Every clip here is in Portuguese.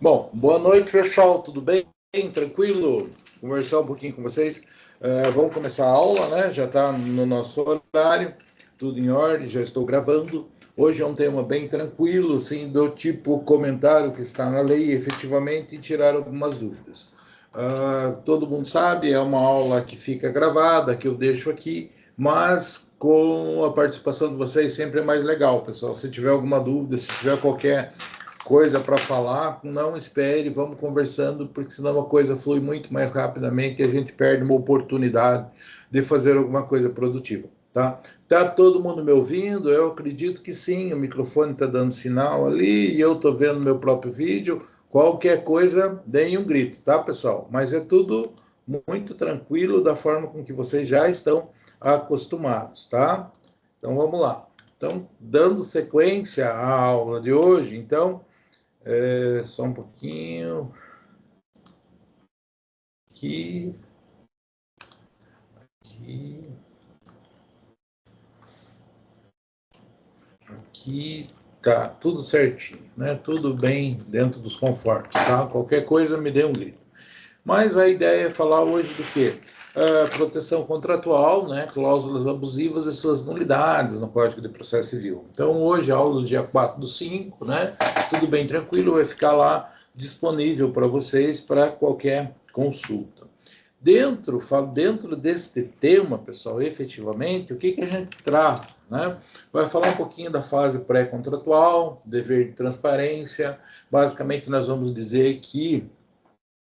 Bom, boa noite, pessoal. Tudo bem? Tranquilo? Conversar um pouquinho com vocês. Vamos começar a aula, né? Já está no nosso horário, tudo em ordem, já estou gravando. Hoje é um tema bem tranquilo, sim, do tipo comentário que está na lei, efetivamente, e tirar algumas dúvidas. Todo mundo sabe, é uma aula que fica gravada, que eu deixo aqui, mas com a participação de vocês sempre é mais legal, pessoal. Se tiver alguma dúvida, se tiver qualquer coisa para falar, não espere, vamos conversando, porque senão a coisa flui muito mais rapidamente e a gente perde uma oportunidade de fazer alguma coisa produtiva, tá? Tá todo mundo me ouvindo? Eu acredito que sim, o microfone está dando sinal ali e eu estou vendo meu próprio vídeo. Qualquer coisa, deem um grito, tá, pessoal? Mas é tudo muito tranquilo, da forma com que vocês já estão acostumados, tá? Então vamos lá. Então, dando sequência à aula de hoje, então, só um pouquinho. Aqui. Aqui. Tá, tudo certinho, né? Tudo bem dentro dos conformes, tá? Qualquer coisa me dê um grito. Mas a ideia é falar hoje do quê? Proteção contratual, né? Cláusulas abusivas e suas nulidades no Código de Processo Civil. Então, hoje, a aula do dia 4/5, né? Tudo bem tranquilo, vai ficar lá disponível para vocês para qualquer consulta. Dentro deste tema, pessoal, efetivamente, o que a gente trata, né? Vai falar um pouquinho da fase pré-contratual, dever de transparência. Basicamente, nós vamos dizer que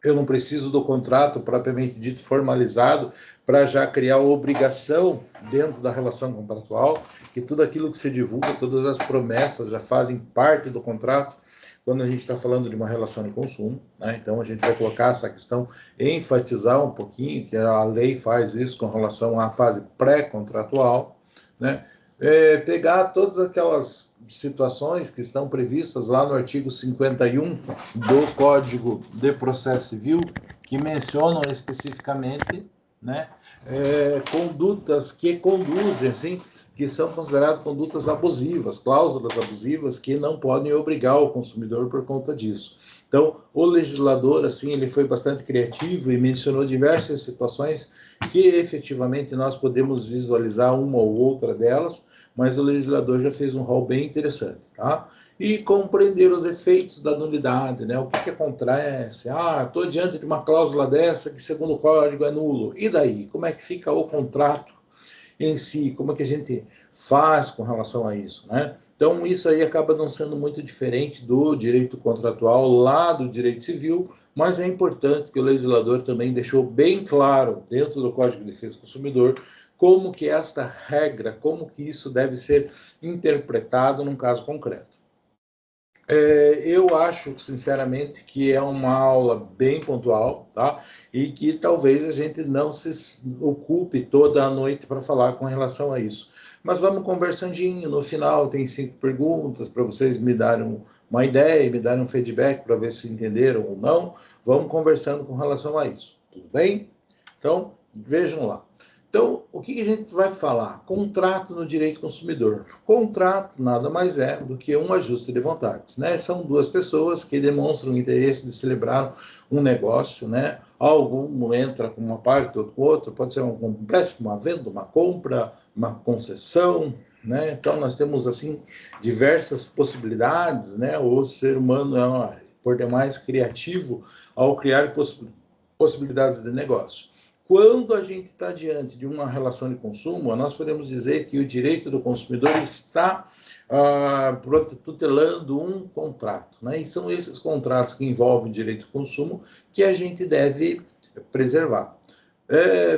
eu não preciso do contrato propriamente dito formalizado para já criar obrigação dentro da relação contratual, que tudo aquilo que se divulga, todas as promessas já fazem parte do contrato quando a gente está falando de uma relação de consumo, né? Então a gente vai colocar essa questão, enfatizar um pouquinho que a lei faz isso com relação à fase pré-contratual, né? Pegar todas aquelas situações que estão previstas lá no artigo 51 do Código de Processo Civil, que mencionam especificamente, né, condutas que conduzem, assim, que são consideradas condutas abusivas, cláusulas abusivas que não podem obrigar o consumidor por conta disso. Então, o legislador, assim, ele foi bastante criativo e mencionou diversas situações que efetivamente nós podemos visualizar uma ou outra delas, mas o legislador já fez um rol bem interessante, tá? E compreender os efeitos da nulidade, né? O que acontece? Estou diante de uma cláusula dessa que, segundo o código, é nulo. E daí? Como é que fica o contrato em si? Como é que a gente faz com relação a isso, né? Então, isso aí acaba não sendo muito diferente do direito contratual lá do direito civil, mas é importante que o legislador também deixou bem claro, dentro do Código de Defesa do Consumidor, como que esta regra, como que isso deve ser interpretado num caso concreto. Eu acho, sinceramente, que é uma aula bem pontual, tá? E que talvez a gente não se ocupe toda a noite para falar com relação a isso. Mas vamos conversandinho, no final tem 5 perguntas para vocês me darem uma ideia, me darem um feedback para ver se entenderam ou não. Vamos conversando com relação a isso, tudo bem? Então, vejam lá. Então, o que a gente vai falar? Contrato no direito consumidor. Contrato nada mais é do que um ajuste de vontades, né? São duas pessoas que demonstram interesse de celebrar um negócio, né? Algum entra com uma parte, outro com outra, pode ser um empréstimo, uma venda, uma compra, uma concessão, né? Então, nós temos, assim, diversas possibilidades, né? O ser humano é, por demais, criativo ao criar possibilidades de negócio. Quando a gente está diante de uma relação de consumo, nós podemos dizer que o direito do consumidor está tutelando um contrato, né? E são esses contratos que envolvem direito do consumo que a gente deve preservar.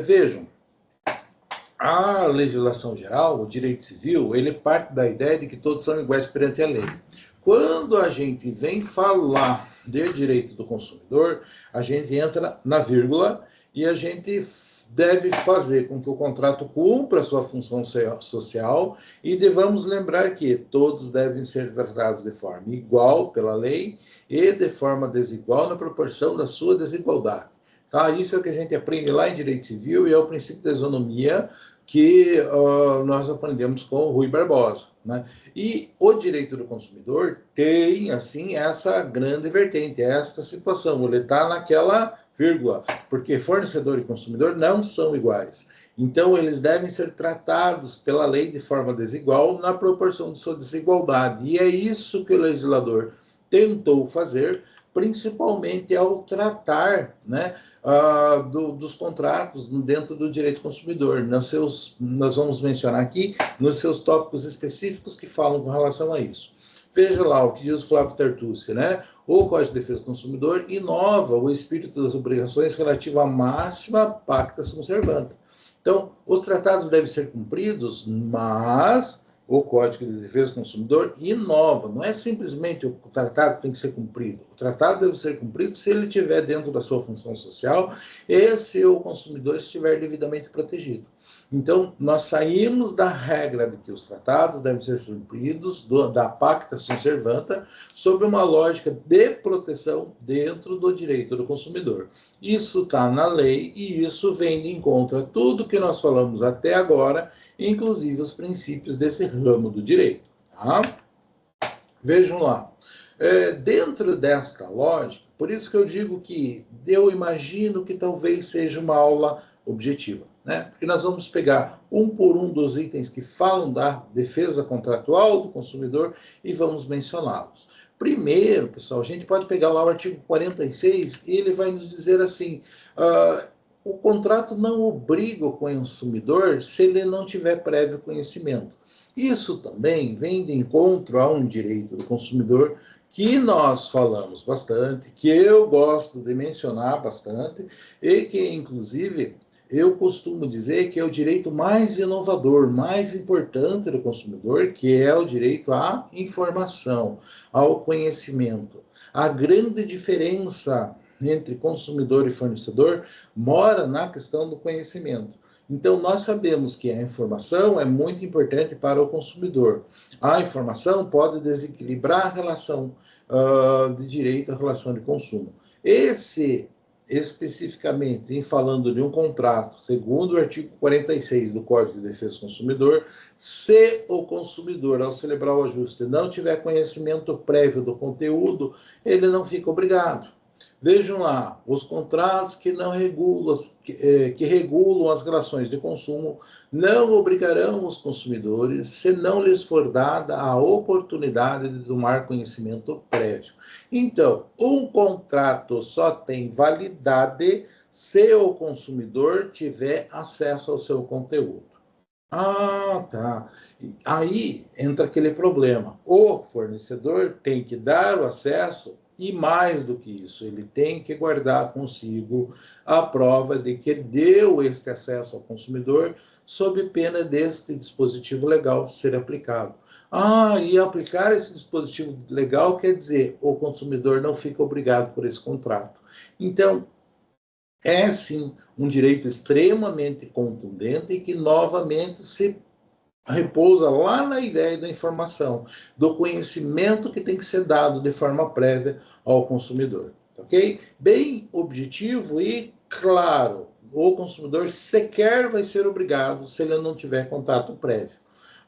Vejam, a legislação geral, o direito civil, ele parte da ideia de que todos são iguais perante a lei. Quando a gente vem falar de direito do consumidor, a gente entra na vírgula e a gente deve fazer com que o contrato cumpra a sua função social e devamos lembrar que todos devem ser tratados de forma igual pela lei e de forma desigual na proporção da sua desigualdade. Tá? Isso é o que a gente aprende lá em direito civil e é o princípio da isonomia, que nós aprendemos com o Rui Barbosa, né? E o direito do consumidor tem, assim, essa grande vertente, essa situação, ele está naquela vírgula, porque fornecedor e consumidor não são iguais. Então, eles devem ser tratados pela lei de forma desigual na proporção de sua desigualdade. E é isso que o legislador tentou fazer, principalmente ao tratar, né, dos contratos dentro do direito consumidor. Nós vamos mencionar aqui nos seus tópicos específicos que falam com relação a isso. Veja lá o que diz o Flávio Tertucci, né? O Código de Defesa do Consumidor inova o espírito das obrigações relativo à máxima pacta sunt servanda. Então, os tratados devem ser cumpridos, mas o Código de Defesa do Consumidor inova. Não é simplesmente o tratado que tem que ser cumprido. O tratado deve ser cumprido se ele estiver dentro da sua função social e se o consumidor estiver devidamente protegido. Então, nós saímos da regra de que os tratados devem ser cumpridos, da pacta sunt servanda, sob uma lógica de proteção dentro do direito do consumidor. Isso está na lei e isso vem de encontro a tudo que nós falamos até agora, inclusive os princípios desse ramo do direito. Tá? Vejam lá. Dentro desta lógica, por isso que eu digo que eu imagino que talvez seja uma aula objetiva, né? Porque nós vamos pegar um por um dos itens que falam da defesa contratual do consumidor e vamos mencioná-los. Primeiro, pessoal, a gente pode pegar lá o artigo 46 e ele vai nos dizer assim, o contrato não obriga o consumidor se ele não tiver prévio conhecimento. Isso também vem de encontro a um direito do consumidor que nós falamos bastante, que eu gosto de mencionar bastante, e que, inclusive, eu costumo dizer que é o direito mais inovador, mais importante do consumidor, que é o direito à informação, ao conhecimento. A grande diferença entre consumidor e fornecedor mora na questão do conhecimento. Então, nós sabemos que a informação é muito importante para o consumidor. A informação pode desequilibrar a relação de direito à relação de consumo. Especificamente, em falando de um contrato, segundo o artigo 46 do Código de Defesa do Consumidor, se o consumidor, ao celebrar o ajuste, não tiver conhecimento prévio do conteúdo, ele não fica obrigado. Vejam lá, os contratos que não regulam, que regulam as relações de consumo não obrigarão os consumidores se não lhes for dada a oportunidade de tomar conhecimento prévio. Então, um contrato só tem validade se o consumidor tiver acesso ao seu conteúdo. Ah, tá. Aí entra aquele problema. O fornecedor tem que dar o acesso e, mais do que isso, ele tem que guardar consigo a prova de que deu este acesso ao consumidor sob pena deste dispositivo legal ser aplicado. Ah, e aplicar esse dispositivo legal quer dizer o consumidor não fica obrigado por esse contrato. Então, é sim um direito extremamente contundente e que novamente se repousa lá na ideia da informação, do conhecimento que tem que ser dado de forma prévia ao consumidor, ok? Bem objetivo e claro, o consumidor sequer vai ser obrigado se ele não tiver contato prévio.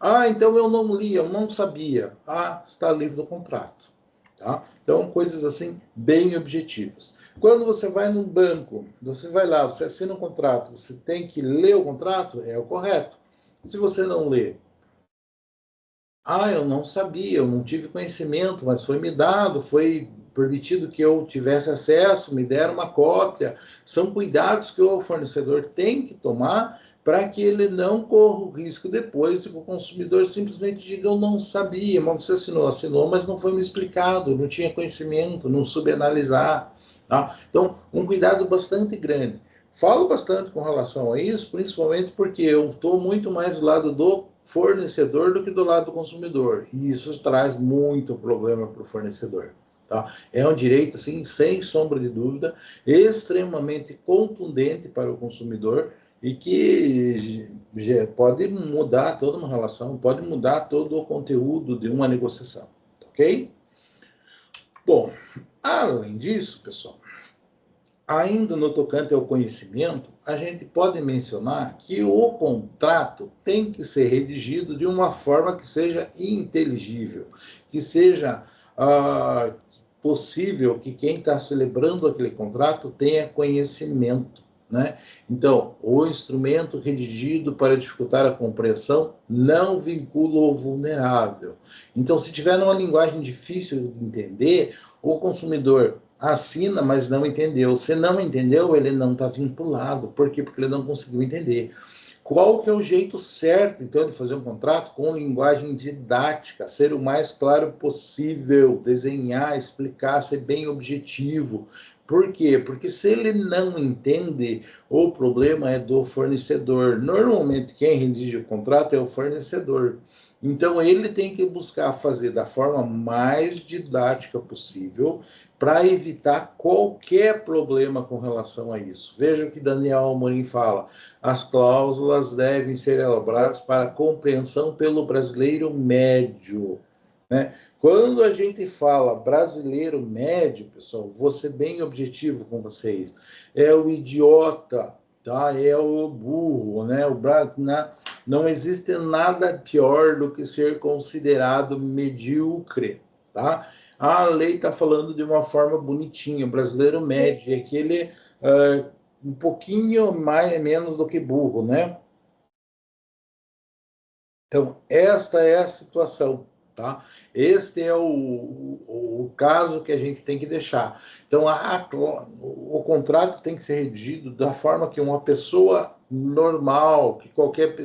Ah, então eu não li, eu não sabia. Ah, está livre do contrato. Tá? Então, coisas assim, bem objetivas. Quando você vai num banco, você vai lá, você assina um contrato, você tem que ler o contrato, é o correto. Se você não lê, eu não sabia, eu não tive conhecimento, mas foi me dado, foi permitido que eu tivesse acesso, me deram uma cópia. São cuidados que o fornecedor tem que tomar para que ele não corra o risco depois de que o consumidor simplesmente diga, eu não sabia, mas você assinou, mas não foi me explicado, não tinha conhecimento, não soube analisar. Tá? Então, um cuidado bastante grande. Falo bastante com relação a isso, principalmente porque eu estou muito mais do lado do fornecedor do que do lado do consumidor. E isso traz muito problema para o fornecedor. Tá? É um direito, assim, sem sombra de dúvida, extremamente contundente para o consumidor e que pode mudar toda uma relação, pode mudar todo o conteúdo de uma negociação. Ok? Bom, além disso, pessoal, Ainda no tocante ao conhecimento, a gente pode mencionar que o contrato tem que ser redigido de uma forma que seja inteligível, que seja possível que quem está celebrando aquele contrato tenha conhecimento, né? Então, o instrumento redigido para dificultar a compreensão não vincula o vulnerável. Então, se tiver uma linguagem difícil de entender, o consumidor assina, mas não entendeu. Se não entendeu, ele não está vinculado. Por quê? Porque ele não conseguiu entender. Qual que é o jeito certo, então, de fazer um contrato? Com linguagem didática, ser o mais claro possível, desenhar, explicar, ser bem objetivo. Por quê? Porque se ele não entende, o problema é do fornecedor. Normalmente, quem redige o contrato é o fornecedor. Então, ele tem que buscar fazer da forma mais didática possível, para evitar qualquer problema com relação a isso. Veja o que Daniel Amorim fala: as cláusulas devem ser elaboradas para compreensão pelo brasileiro médio, né? Quando a gente fala brasileiro médio, pessoal, vou ser bem objetivo com vocês, é o idiota, tá? É o burro, né? Não existe nada pior do que ser considerado medíocre, tá? A lei está falando de uma forma bonitinha, o brasileiro médio, é aquele um pouquinho menos do que burro, né? Então, esta é a situação, tá? Este é o caso que a gente tem que deixar. Então, o contrato tem que ser redigido da forma que uma pessoa normal,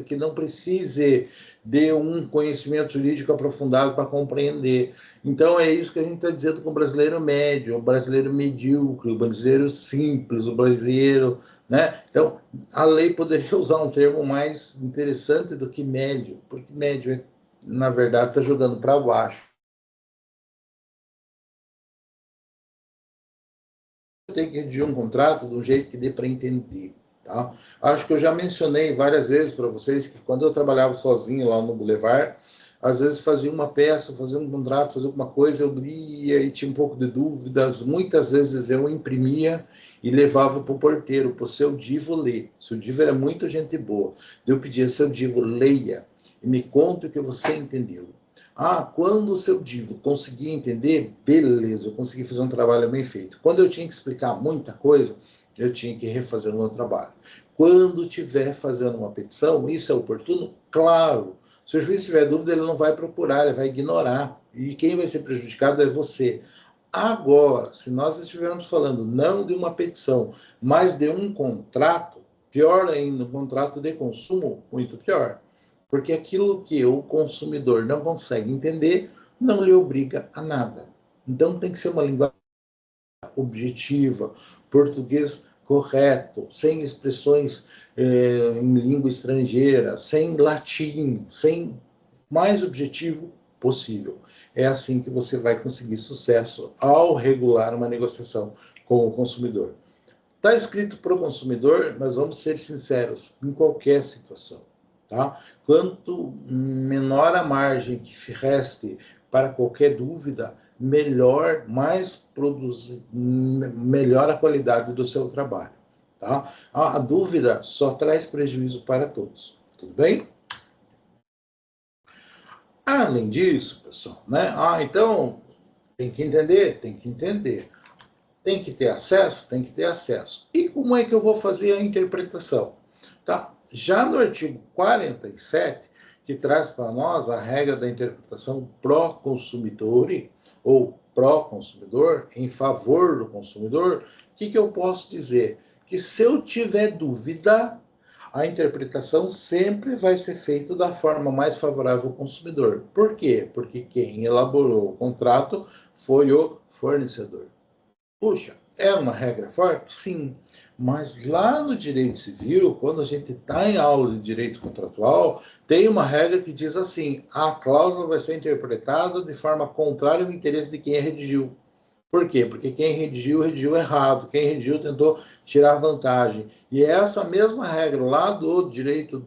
que não precise de um conhecimento jurídico aprofundado para compreender. Então, é isso que a gente está dizendo com o brasileiro médio, o brasileiro medíocre, o brasileiro simples, o brasileiro, né? Então, a lei poderia usar um termo mais interessante do que médio, porque médio, na verdade, está jogando para baixo. Tem que redigir um contrato de um jeito que dê para entender, tá? Acho que eu já mencionei várias vezes para vocês que quando eu trabalhava sozinho lá no Boulevard, às vezes fazia uma peça, fazia um contrato, fazia alguma coisa, eu lia e tinha um pouco de dúvidas. Muitas vezes eu imprimia e levava para o porteiro, para o seu Divo ler. O seu Divo era muito gente boa. Eu pedia: seu Divo, leia e me conte o que você entendeu. Quando o seu Divo conseguia entender, beleza, eu consegui fazer um trabalho bem feito. Quando eu tinha que explicar muita coisa, eu tinha que refazer o meu trabalho. Quando estiver fazendo uma petição, isso é oportuno? Claro. Se o juiz tiver dúvida, ele não vai procurar, ele vai ignorar. E quem vai ser prejudicado é você. Agora, se nós estivermos falando não de uma petição, mas de um contrato, pior ainda, um contrato de consumo, muito pior. Porque aquilo que o consumidor não consegue entender não lhe obriga a nada. Então tem que ser uma linguagem objetiva, português correto, sem expressões em língua estrangeira, sem latim, sem mais objetivo possível. É assim que você vai conseguir sucesso ao regular uma negociação com o consumidor. Está escrito para o consumidor, mas vamos ser sinceros, em qualquer situação, tá? Quanto menor a margem que reste para qualquer dúvida, melhor, melhor a qualidade do seu trabalho, tá? A dúvida só traz prejuízo para todos, tudo bem? Além disso, pessoal, né? Então, tem que entender, tem que entender. Tem que ter acesso? Tem que ter acesso. E como é que eu vou fazer a interpretação? Tá? Já no artigo 47, que traz para nós a regra da interpretação pró-consumidor ou pró-consumidor, em favor do consumidor, o que eu posso dizer? Que se eu tiver dúvida, a interpretação sempre vai ser feita da forma mais favorável ao consumidor. Por quê? Porque quem elaborou o contrato foi o fornecedor. Puxa, é uma regra forte? Sim. Mas lá no direito civil, quando a gente está em aula de direito contratual, tem uma regra que diz assim: a cláusula vai ser interpretada de forma contrária ao interesse de quem a redigiu. Por quê? Porque quem redigiu, redigiu errado. Quem redigiu tentou tirar vantagem. E é essa mesma regra lá do direito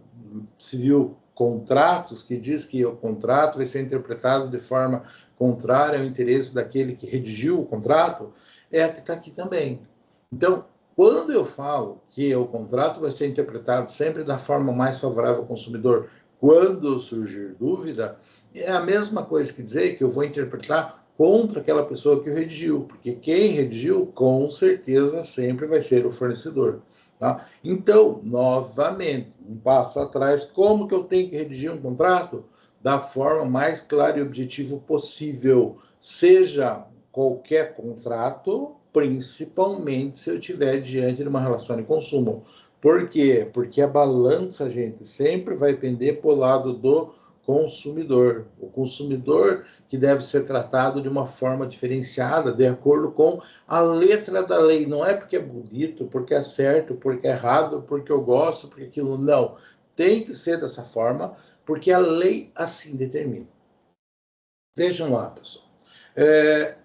civil contratos, que diz que o contrato vai ser interpretado de forma contrária ao interesse daquele que redigiu o contrato, é a que está aqui também. Então, Quando eu falo que o contrato vai ser interpretado sempre da forma mais favorável ao consumidor, quando surgir dúvida, é a mesma coisa que dizer que eu vou interpretar contra aquela pessoa que o redigiu, porque quem redigiu, com certeza, sempre vai ser o fornecedor. Tá? Então, novamente, um passo atrás, como que eu tenho que redigir um contrato? Da forma mais clara e objetiva possível, seja qualquer contrato, principalmente se eu estiver diante de uma relação de consumo. Por quê? Porque a balança, gente, sempre vai pender para o lado do consumidor. O consumidor que deve ser tratado de uma forma diferenciada, de acordo com a letra da lei. Não é porque é bonito, porque é certo, porque é errado, porque eu gosto, porque aquilo. Não. Tem que ser dessa forma, porque a lei assim determina. Vejam lá, pessoal.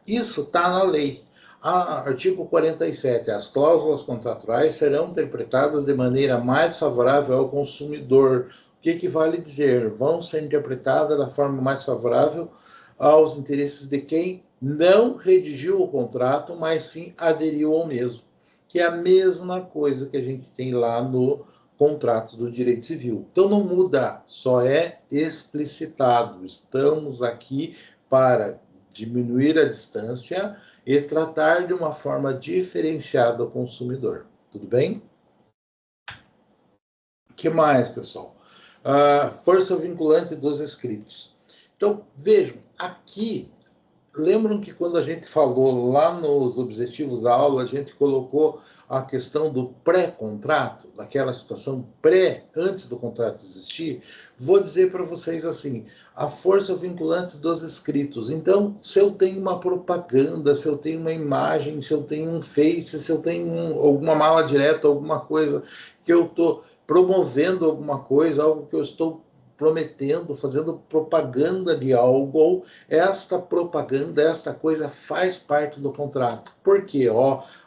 Isso está na lei. Artigo 47. As cláusulas contratuais serão interpretadas de maneira mais favorável ao consumidor. O que vale dizer? Vão ser interpretadas da forma mais favorável aos interesses de quem não redigiu o contrato, mas sim aderiu ao mesmo. Que é a mesma coisa que a gente tem lá no contrato do direito civil. Então não muda, só é explicitado. Estamos aqui para diminuir a distância e tratar de uma forma diferenciada o consumidor. Tudo bem? O que mais, pessoal? Força vinculante dos escritos. Então, vejam, aqui, lembram que quando a gente falou lá nos objetivos da aula, a gente colocou a questão do pré-contrato, daquela situação antes do contrato existir? Vou dizer para vocês assim, a força vinculante dos escritos. Então, se eu tenho uma propaganda, se eu tenho uma imagem, se eu tenho um Face, se eu tenho alguma mala direta, alguma coisa que eu estou promovendo alguma coisa, algo que eu estou prometendo, fazendo propaganda de algo, esta propaganda, esta coisa faz parte do contrato. Por quê?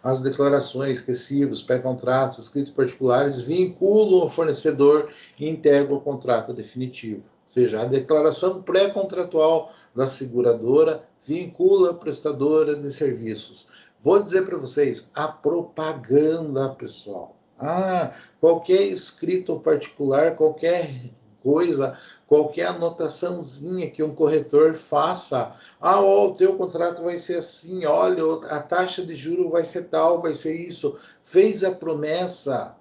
As declarações, recibos, pré-contratos, escritos particulares vinculam o fornecedor e integram o contrato definitivo. Ou seja, a declaração pré-contratual da seguradora vincula a prestadora de serviços. Vou dizer para vocês, a propaganda, pessoal. Qualquer escrito particular, qualquer coisa, qualquer anotaçãozinha que um corretor faça, o teu contrato vai ser assim, olha, a taxa de juro vai ser tal, vai ser isso, fez a promessa,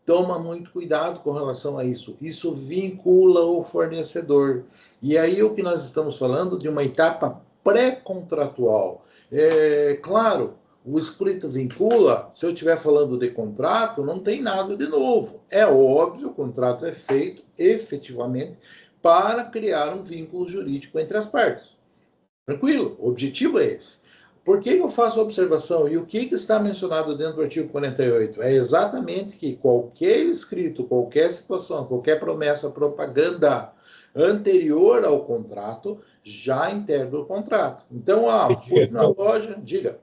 toma muito cuidado com relação a isso. Isso vincula o fornecedor. E aí o que nós estamos falando de uma etapa pré-contratual. Claro, o escrito vincula, se eu estiver falando de contrato, não tem nada de novo. É óbvio, o contrato é feito efetivamente para criar um vínculo jurídico entre as partes. Tranquilo? O objetivo é esse. Por que eu faço a observação? E o que está mencionado dentro do artigo 48? É exatamente que qualquer escrito, qualquer situação, qualquer promessa, propaganda anterior ao contrato já integra o contrato. Então, fui na loja, diga.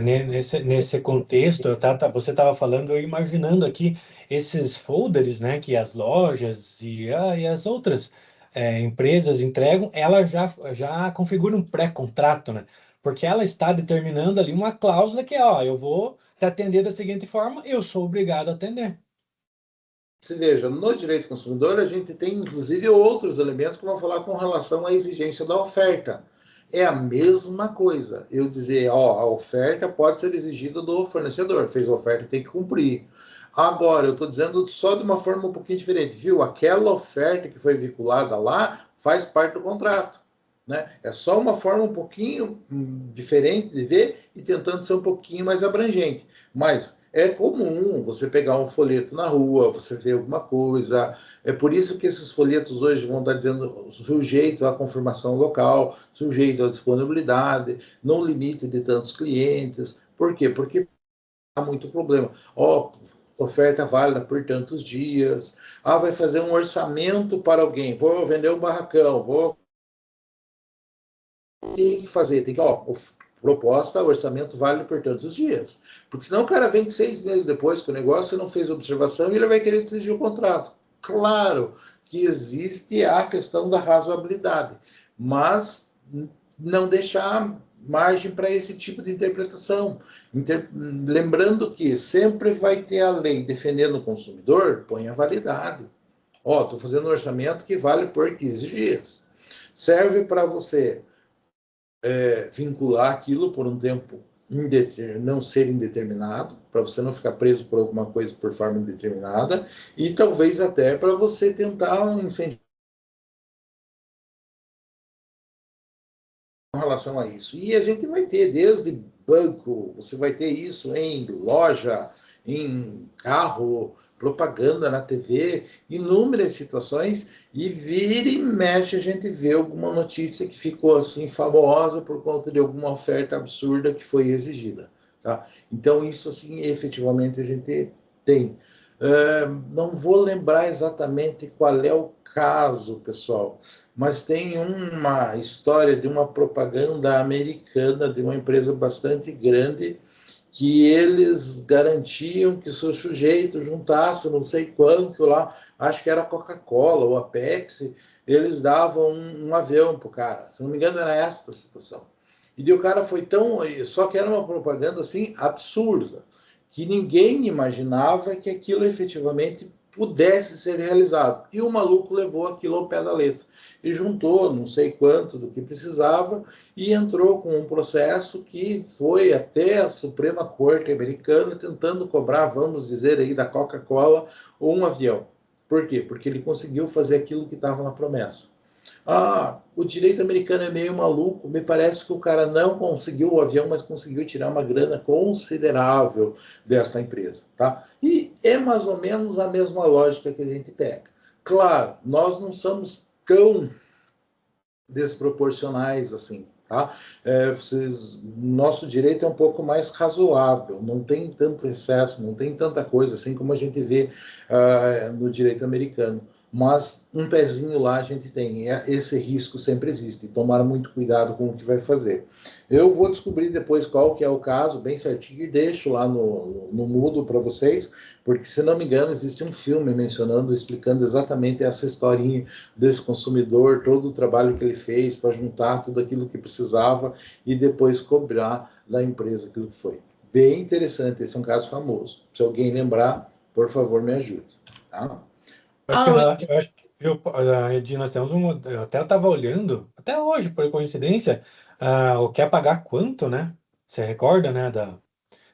Nesse contexto, você estava falando, eu imaginando aqui esses folders, né, que as lojas e as outras empresas entregam, ela já configura um pré-contrato, né? Porque ela está determinando ali uma cláusula que eu vou te atender da seguinte forma, eu sou obrigado a atender. Se veja, no direito consumidor, a gente tem inclusive outros elementos que vão falar com relação à exigência da oferta. É a mesma coisa. Eu dizer, a oferta pode ser exigida do fornecedor, fez a oferta, tem que cumprir. Agora, eu estou dizendo só de uma forma um pouquinho diferente, viu? Aquela oferta que foi vinculada lá faz parte do contrato. Né? É só uma forma um pouquinho diferente de ver e tentando ser um pouquinho mais abrangente. Mas é comum você pegar um folheto na rua, você ver alguma coisa. É por isso que esses folhetos hoje vão estar dizendo sujeito à confirmação local, sujeito à disponibilidade, no limite de tantos clientes. Por quê? Porque há muito problema. Oferta válida por tantos dias. Vai fazer um orçamento para alguém. Vou vender um barracão, tem que fazer, proposta, orçamento válido por tantos dias. Porque senão o cara vem 6 meses depois que o negócio, você não fez observação e ele vai querer exigir o contrato. Claro que existe a questão da razoabilidade, mas não deixar margem para esse tipo de interpretação. Lembrando que sempre vai ter a lei defendendo o consumidor, põe a validade. Ó, estou fazendo um orçamento que vale por 15 dias. Serve para você vincular aquilo por um tempo não ser indeterminado, para você não ficar preso por alguma coisa por forma indeterminada, e talvez até para você tentar incentivar com relação a isso. E a gente vai ter desde banco, você vai ter isso em loja, em carro, propaganda na TV, inúmeras situações, e vira e mexe a gente vê alguma notícia que ficou assim famosa por conta de alguma oferta absurda que foi exigida. Tá? Então isso assim efetivamente a gente tem. Não vou lembrar exatamente qual é o caso, pessoal, mas tem uma história de uma propaganda americana de uma empresa bastante grande que eles garantiam que se o sujeito juntasse não sei quanto lá, acho que era a Coca-Cola ou a Pepsi, eles davam um avião para o cara. Se não me engano, era essa a situação. E o cara foi tão. Só que era uma propaganda assim absurda, que ninguém imaginava que aquilo efetivamente pudesse ser realizado. E o maluco levou aquilo ao pé da letra e juntou não sei quanto do que precisava e entrou com um processo que foi até a Suprema Corte americana tentando cobrar, vamos dizer aí, da Coca-Cola um avião. Por quê? Porque ele conseguiu fazer aquilo que estava na promessa. O direito americano é meio maluco. Me parece que o cara não conseguiu o avião, mas conseguiu tirar uma grana considerável desta empresa, tá? E é mais ou menos a mesma lógica que a gente pega. Claro, nós não somos tão desproporcionais assim, tá? Nosso direito é um pouco mais razoável, não tem tanto excesso, não tem tanta coisa assim como a gente vê no direito americano. Mas um pezinho lá a gente tem, esse risco sempre existe, tomar muito cuidado com o que vai fazer. Eu vou descobrir depois qual que é o caso, bem certinho, e deixo lá no mudo para vocês, porque se não me engano existe um filme mencionando, explicando exatamente essa historinha desse consumidor, todo o trabalho que ele fez para juntar tudo aquilo que precisava e depois cobrar da empresa aquilo que foi. Bem interessante, esse é um caso famoso. Se alguém lembrar, por favor, me ajude. Tá? Acho que, eu acho que, viu, Edi, nós temos um. Eu até estava olhando, até hoje, por coincidência, o Quer Pagar Quanto, né? Você recorda, né?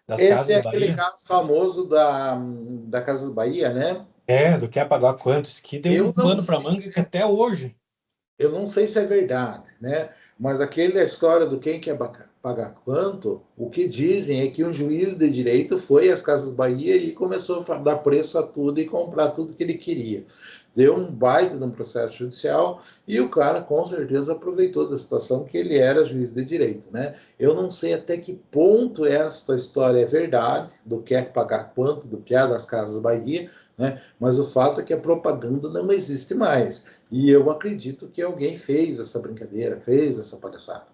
Das Esse é Casas aquele Bahia? caso famoso da Casas Bahia, né? É, do Quer Pagar Quanto. Isso que deu um Eu não pano para sei manga que até hoje. Eu não sei se é verdade, né? Mas aquela história do quem quer pagar quanto, o que dizem é que um juiz de direito foi às Casas Bahia e começou a dar preço a tudo e comprar tudo que ele queria. Deu um baita de um processo judicial e o cara com certeza aproveitou da situação que ele era juiz de direito, né? Eu não sei até que ponto esta história é verdade, do quer pagar quanto, do piar das Casas Bahia, né? Mas o fato é que a propaganda não existe mais. E eu acredito que alguém fez essa brincadeira, fez essa palhaçada.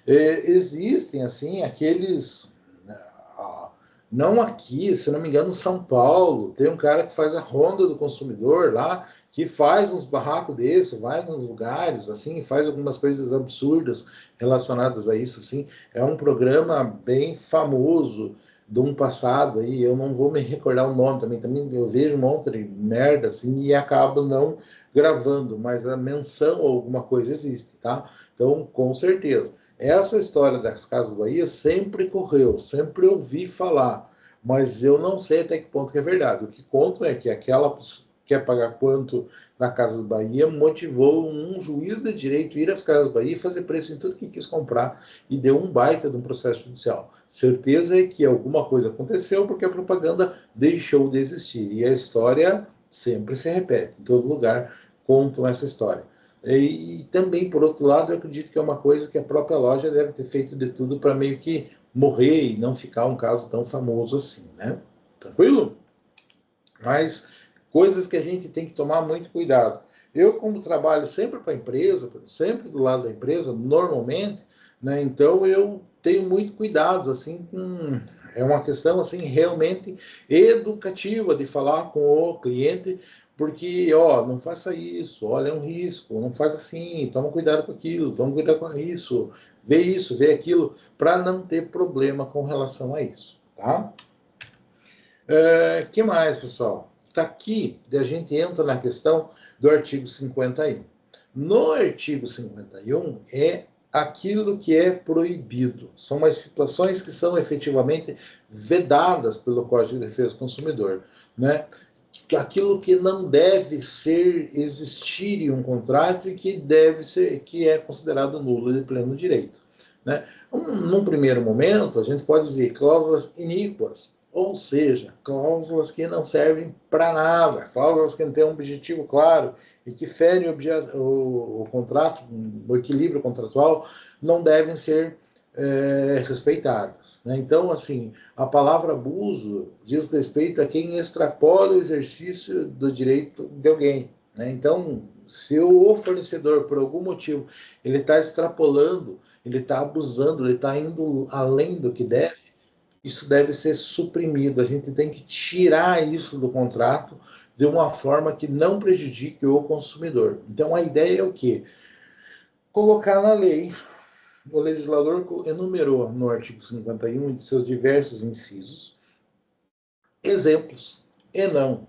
Existem, assim, aqueles. Não aqui, se não me engano, em São Paulo, tem um cara que faz a ronda do consumidor lá, que faz uns barracos desses, vai nos lugares, assim, faz algumas coisas absurdas relacionadas a isso, assim. É um programa bem famoso de um passado aí, eu não vou me recordar o nome também eu vejo um monte de merda, assim, e acabo não gravando, mas a menção ou alguma coisa existe, tá? Então, com certeza. Essa história das Casas Bahia sempre correu, sempre ouvi falar, mas eu não sei até que ponto que é verdade. O que conto é que aquela quer pagar quanto na Casas Bahia motivou um juiz de direito ir às Casas Bahia e fazer preço em tudo que quis comprar e deu um baita de um processo judicial. Certeza é que alguma coisa aconteceu porque a propaganda deixou de existir e a história sempre se repete em todo lugar contam essa história. E também, por outro lado, eu acredito que é uma coisa que a própria loja deve ter feito de tudo para meio que morrer e não ficar um caso tão famoso assim, né? Tranquilo? Mas coisas que a gente tem que tomar muito cuidado. Eu, como trabalho sempre para a empresa, sempre do lado da empresa, normalmente, né? Então eu tenho muito cuidado, assim, com é uma questão assim realmente educativa de falar com o cliente, porque ó, não faça isso, olha, é um risco, não faz assim, toma cuidado com aquilo, toma cuidado com isso, vê isso, vê aquilo, para não ter problema com relação a isso, tá? Que mais, pessoal? Está aqui, a gente entra na questão do artigo 51. No artigo 51 é aquilo que é proibido. São as situações que são efetivamente vedadas pelo Código de Defesa do Consumidor, né? Aquilo que não deve existir em um contrato e que é considerado nulo de pleno direito, né? Num primeiro momento, a gente pode dizer cláusulas iníquas, ou seja, cláusulas que não servem para nada, cláusulas que não têm um objetivo claro e que ferem o contrato, o equilíbrio contratual, não devem ser respeitadas, né? Então, assim, a palavra abuso diz respeito a quem extrapola o exercício do direito de alguém, né? Então, se o fornecedor, por algum motivo, ele está extrapolando, ele está abusando, ele está indo além do que deve, isso deve ser suprimido. A gente tem que tirar isso do contrato de uma forma que não prejudique o consumidor. Então, a ideia é o quê? Colocar na lei. O legislador enumerou no artigo 51 de seus diversos incisos exemplos e não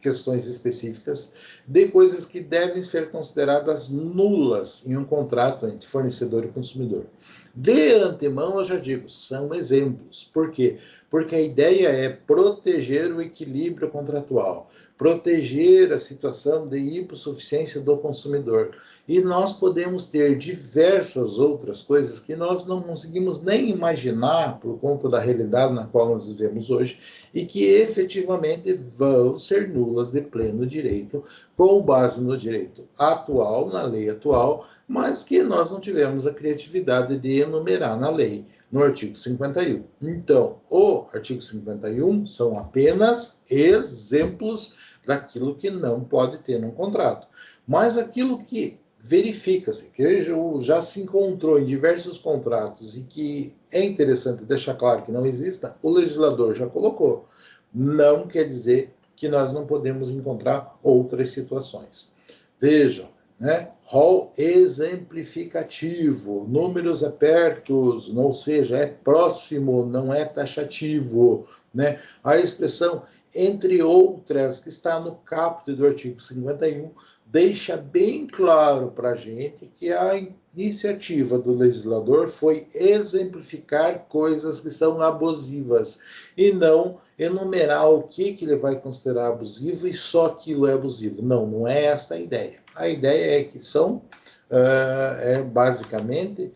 questões específicas de coisas que devem ser consideradas nulas em um contrato entre fornecedor e consumidor. De antemão, eu já digo, são exemplos. Por quê? Porque a ideia é proteger o equilíbrio contratual, proteger a situação de hipossuficiência do consumidor. E nós podemos ter diversas outras coisas que nós não conseguimos nem imaginar por conta da realidade na qual nós vivemos hoje e que efetivamente vão ser nulas de pleno direito, com base no direito atual, na lei atual, mas que nós não tivemos a criatividade de enumerar na lei, no artigo 51. Então, o artigo 51 são apenas exemplos daquilo que não pode ter num contrato. Mas aquilo que verifica-se, que já se encontrou em diversos contratos e que é interessante deixar claro que não exista, o legislador já colocou. Não quer dizer que nós não podemos encontrar outras situações. Vejam, né? Rol exemplificativo, números apertos, ou seja, é próximo, não é taxativo, né? A expressão entre outras, que está no caput do artigo 51, deixa bem claro para a gente que a iniciativa do legislador foi exemplificar coisas que são abusivas e não enumerar o que ele vai considerar abusivo e só aquilo é abusivo. Não, não é esta a ideia. A ideia é que são, basicamente,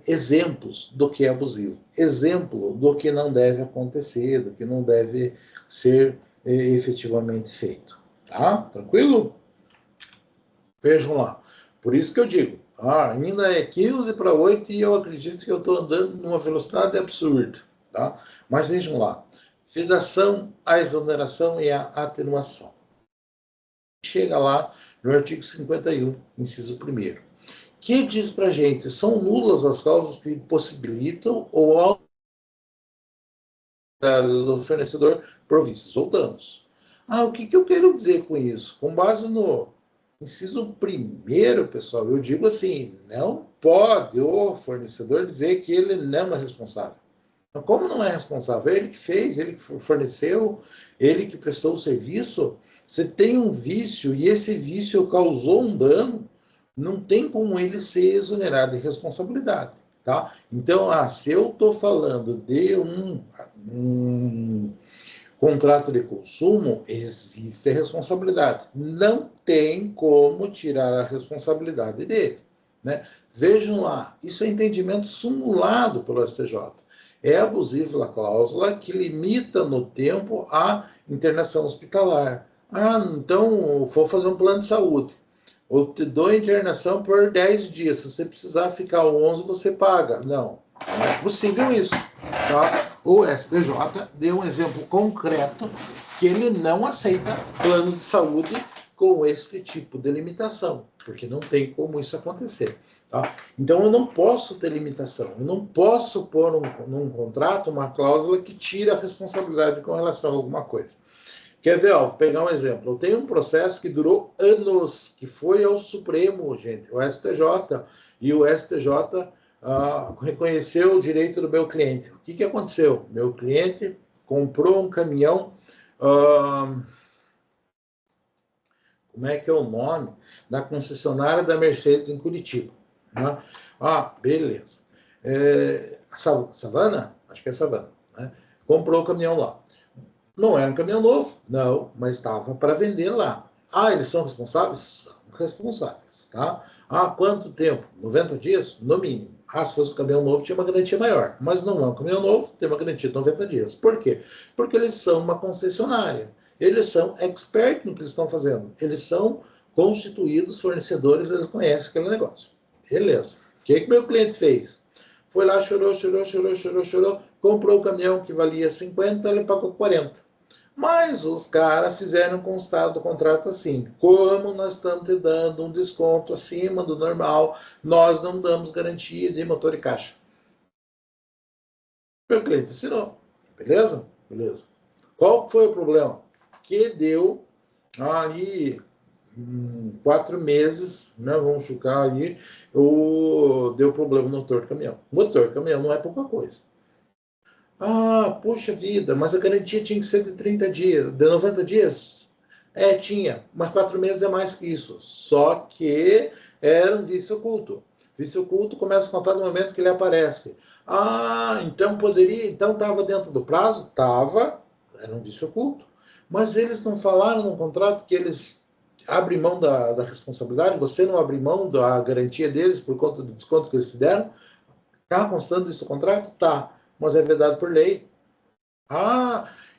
exemplos do que é abusivo, exemplo do que não deve acontecer, do que não deve ser efetivamente feito. Tá? Tranquilo? Vejam lá. Por isso que eu digo, ainda é 15 para 8 e eu acredito que eu estou andando numa velocidade absurda. Tá? Mas vejam lá. Vedação, a exoneração e a atenuação. Chega lá no artigo 51, inciso 1º. Que diz para a gente, são nulas as causas que possibilitam ou do fornecedor províncias ou danos. O que eu quero dizer com isso? Com base no inciso 1º, pessoal, eu digo assim, não pode o fornecedor dizer que ele não é responsável. Então, como não é responsável? Ele que fez, ele que forneceu, ele que prestou o serviço. Você tem um vício e esse vício causou um dano, não tem como ele ser exonerado de responsabilidade. Tá? Então, se eu estou falando de um contrato de consumo, existe a responsabilidade. Não tem como tirar a responsabilidade dele. Né? Vejam lá, isso é entendimento simulado pelo STJ. É abusiva a cláusula que limita no tempo a internação hospitalar. Então, vou fazer um plano de saúde. Eu te dou internação por 10 dias. Se você precisar ficar 11, você paga. Não é possível isso. Tá? O STJ deu um exemplo concreto que ele não aceita plano de saúde com esse tipo de limitação, porque não tem como isso acontecer. Tá? Então, eu não posso ter limitação, eu não posso pôr num contrato uma cláusula que tira a responsabilidade com relação a alguma coisa. Quer ver? Vou pegar um exemplo. Eu tenho um processo que durou anos, que foi ao Supremo, gente, o STJ, e o STJ reconheceu o direito do meu cliente. O que aconteceu? Meu cliente comprou um caminhão, como é que é o nome? Da concessionária da Mercedes em Curitiba. Né? Beleza. Savana? Acho que é Savana. Né? Comprou o caminhão lá. Não era um caminhão novo? Não, mas estava para vender lá. Eles são responsáveis? São responsáveis. Tá? Quanto tempo? 90 dias? No mínimo. Se fosse um caminhão novo, tinha uma garantia maior. Mas não é um caminhão novo, tem uma garantia de 90 dias. Por quê? Porque eles são uma concessionária. Eles são expert no que eles estão fazendo. Eles são constituídos fornecedores, eles conhecem aquele negócio. Beleza. O que meu cliente fez? Foi lá, chorou, comprou o caminhão que valia 50, ele pagou 40. Mas os caras fizeram constar do contrato assim: como nós estamos te dando um desconto acima do normal, nós não damos garantia de motor e caixa. Meu cliente assinou. Beleza? Beleza. Qual foi o problema? Que deu ali 4 meses, né, vamos chutar aí, deu problema no motor do caminhão. Motor do caminhão não é pouca coisa. Puxa vida, mas a garantia tinha que ser de 30 dias, de 90 dias? Tinha, mas 4 meses é mais que isso. Só que era um vício oculto. Vício oculto começa a contar no momento que ele aparece. Então poderia, então estava dentro do prazo? Estava, era um vício oculto. Mas eles não falaram no contrato que eles abrem mão da responsabilidade? Você não abre mão da garantia deles por conta do desconto que eles te deram? Está constando isso no contrato? Tá. Mas é vedado por lei.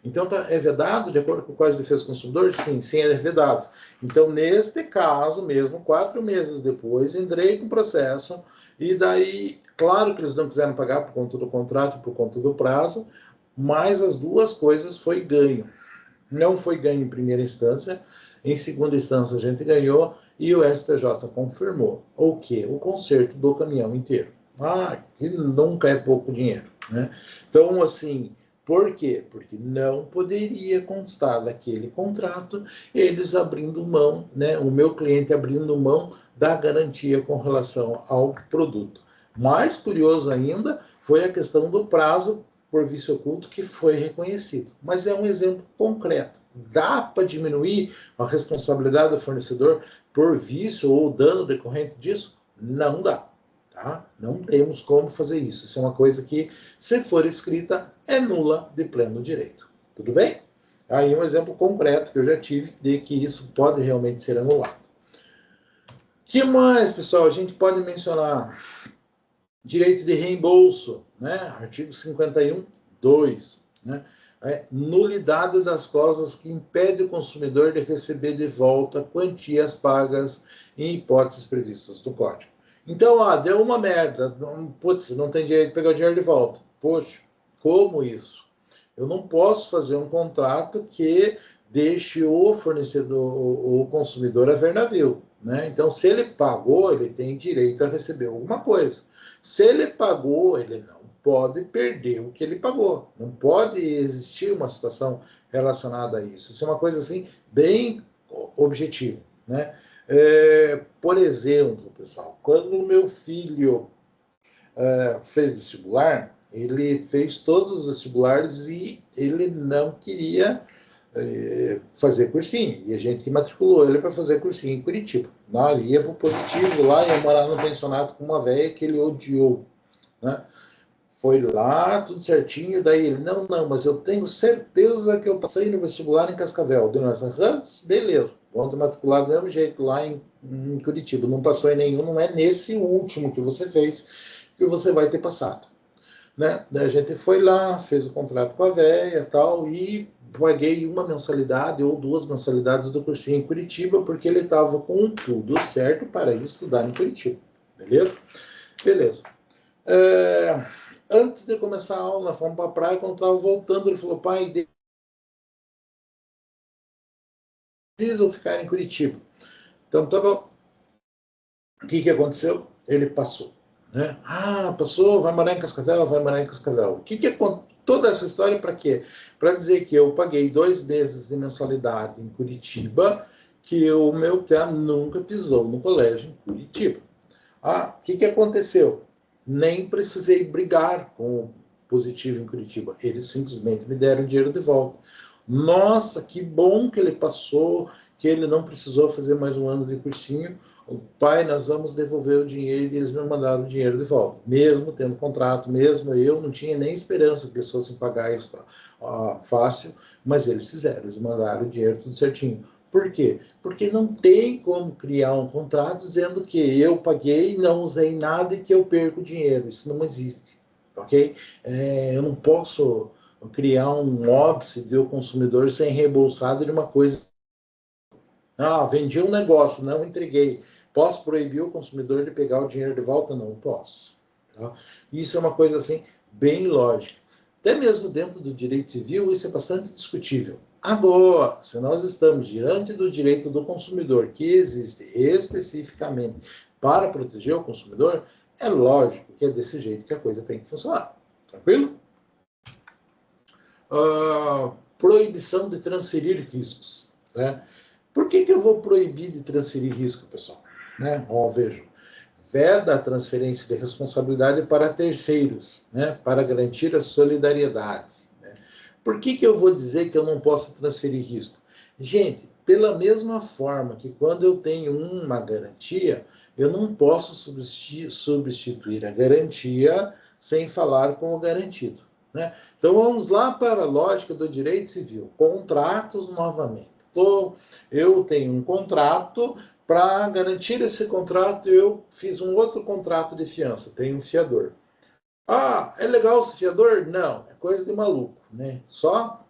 Então é vedado de acordo com o Código de Defesa do Consumidor? Sim, é vedado. Então, neste caso mesmo, 4 meses depois, entrei com o processo, e daí, claro que eles não quiseram pagar por conta do contrato, por conta do prazo, mas as duas coisas foi ganho. Não foi ganho em primeira instância, em segunda instância a gente ganhou, e o STJ confirmou o quê? O conserto do caminhão inteiro. Que nunca é pouco dinheiro, né? Então, assim, por quê? Porque não poderia constar daquele contrato eles abrindo mão, né? O meu cliente abrindo mão da garantia com relação ao produto. Mais curioso ainda foi a questão do prazo por vício oculto que foi reconhecido. Mas é um exemplo concreto. Dá para diminuir a responsabilidade do fornecedor por vício ou dano decorrente disso? Não dá. Tá? Não temos como fazer isso. Isso é uma coisa que, se for escrita, é nula de pleno direito. Tudo bem? Aí um exemplo concreto que eu já tive de que isso pode realmente ser anulado. O que mais, pessoal? A gente pode mencionar direito de reembolso, né? Artigo 51, 2. Né? Nulidade das causas que impede o consumidor de receber de volta quantias pagas em hipóteses previstas no Código. Então, deu uma merda, não tem direito de pegar o dinheiro de volta. Poxa, como isso? Eu não posso fazer um contrato que deixe o fornecedor, o consumidor a ver navio, né? Então, se ele pagou, ele tem direito a receber alguma coisa. Se ele pagou, ele não pode perder o que ele pagou. Não pode existir uma situação relacionada a isso. Isso é uma coisa assim bem objetiva, né? Por exemplo, pessoal, quando o meu filho fez vestibular, ele fez todos os vestibulares e ele não queria fazer cursinho. E a gente matriculou ele para fazer cursinho em Curitiba. Ele ia para o Positivo lá, ia morar no pensionato com uma velha que ele odiou. Né? Foi lá, tudo certinho, daí ele, não, mas eu tenho certeza que eu passei no vestibular em Cascavel. Deu nessa, beleza, vamos matricular do mesmo jeito lá em Curitiba. Não passou em nenhum, não é nesse último que você fez que você vai ter passado. Né? Daí a gente foi lá, fez o contrato com a véia e tal, e paguei uma mensalidade ou 2 mensalidades do cursinho em Curitiba, porque ele estava com tudo certo para ir estudar em Curitiba. Beleza? Beleza. Antes de começar a aula, fomos para a praia, quando estava voltando, ele falou, pai, precisam ficar em Curitiba. Então, tá bom. O que aconteceu? Ele passou. Né? Passou, vai morar em Cascavel, vai morar em Cascavel. Toda essa história para quê? Para dizer que eu paguei 2 meses de mensalidade em Curitiba, que o meu pai nunca pisou no colégio em Curitiba. O que aconteceu? nem precisei brigar com o Positivo em Curitiba. Eles simplesmente me deram o dinheiro de volta. Nossa, que bom que ele passou, que ele não precisou fazer mais um ano de cursinho. Pai, nós vamos devolver o dinheiro, e eles me mandaram o dinheiro de volta. Mesmo tendo contrato, mesmo eu não tinha nem esperança que eles fossem pagar isso fácil, mas eles fizeram, eles mandaram o dinheiro tudo certinho. Por quê? Porque não tem como criar um contrato dizendo que eu paguei, não usei nada e que eu perco dinheiro. Isso não existe, ok? Eu não posso criar um óbice do consumidor sem reembolsado de uma coisa. Ah, vendi um negócio, não entreguei. Posso proibir o consumidor de pegar o dinheiro de volta? Não posso. Tá? Isso é uma coisa assim, bem lógica. Até mesmo dentro do direito civil, isso é bastante discutível. Agora, se nós estamos diante do direito do consumidor, que existe especificamente para proteger o consumidor, é lógico que é desse jeito que a coisa tem que funcionar. Tranquilo? Proibição de transferir riscos. Né? Por que eu vou proibir de transferir risco, pessoal? Né? Vejam, veda a transferência de responsabilidade para terceiros, né? Para garantir a solidariedade. Né? Por que eu vou dizer que eu não posso transferir risco? Gente, pela mesma forma que quando eu tenho uma garantia, eu não posso substituir a garantia sem falar com o garantido. Né? Então vamos lá para a lógica do direito civil. Contratos novamente. Eu tenho um contrato, para garantir esse contrato, eu fiz um outro contrato de fiança, tenho um fiador. Ah, é legal esse fiador? Não, é coisa de maluco, né? Só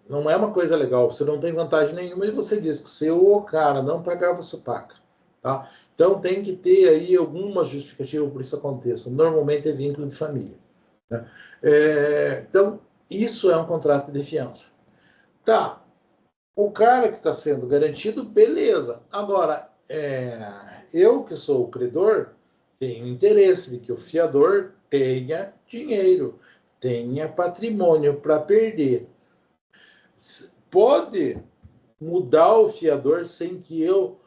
não é uma coisa legal, você não tem vantagem nenhuma e você diz que se o cara não pagar, você paga, tá? Então tem que ter aí alguma justificativa por isso aconteça. Normalmente é vínculo de família. Né? Então, isso é um contrato de fiança. Tá, o cara que está sendo garantido, beleza. Agora, eu que sou o credor, tenho interesse de que o fiador tenha dinheiro, tenha patrimônio para perder. Pode mudar o fiador sem que eu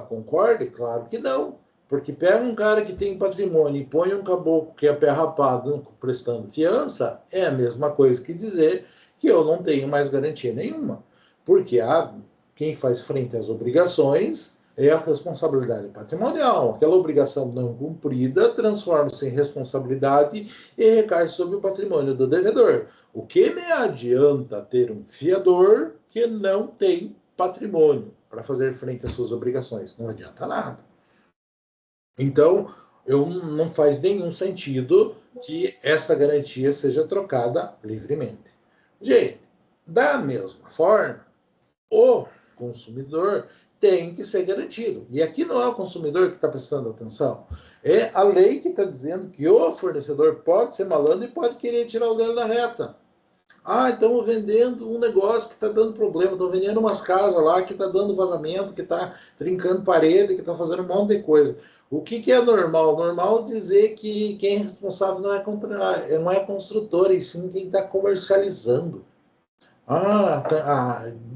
concorde? Claro que não. Porque pega um cara que tem patrimônio e põe um caboclo que é pé rapado prestando fiança, é a mesma coisa que dizer que eu não tenho mais garantia nenhuma. Porque quem faz frente às obrigações é a responsabilidade patrimonial. Aquela obrigação não cumprida transforma-se em responsabilidade e recai sobre o patrimônio do devedor. O que me adianta ter um fiador que não tem patrimônio para fazer frente às suas obrigações? Não adianta nada. Então, não faz nenhum sentido que essa garantia seja trocada livremente. Gente, da mesma forma, o consumidor tem que ser garantido. E aqui não é o consumidor que está prestando atenção. É a lei que está dizendo que o fornecedor pode ser malandro e pode querer tirar o dedo da reta. Ah, estamos vendendo um negócio que está dando problema, estão vendendo umas casas lá que está dando vazamento, que está trincando parede, que está fazendo um monte de coisa. O que é normal? Normal dizer que quem é responsável não é construtor, e sim quem está comercializando.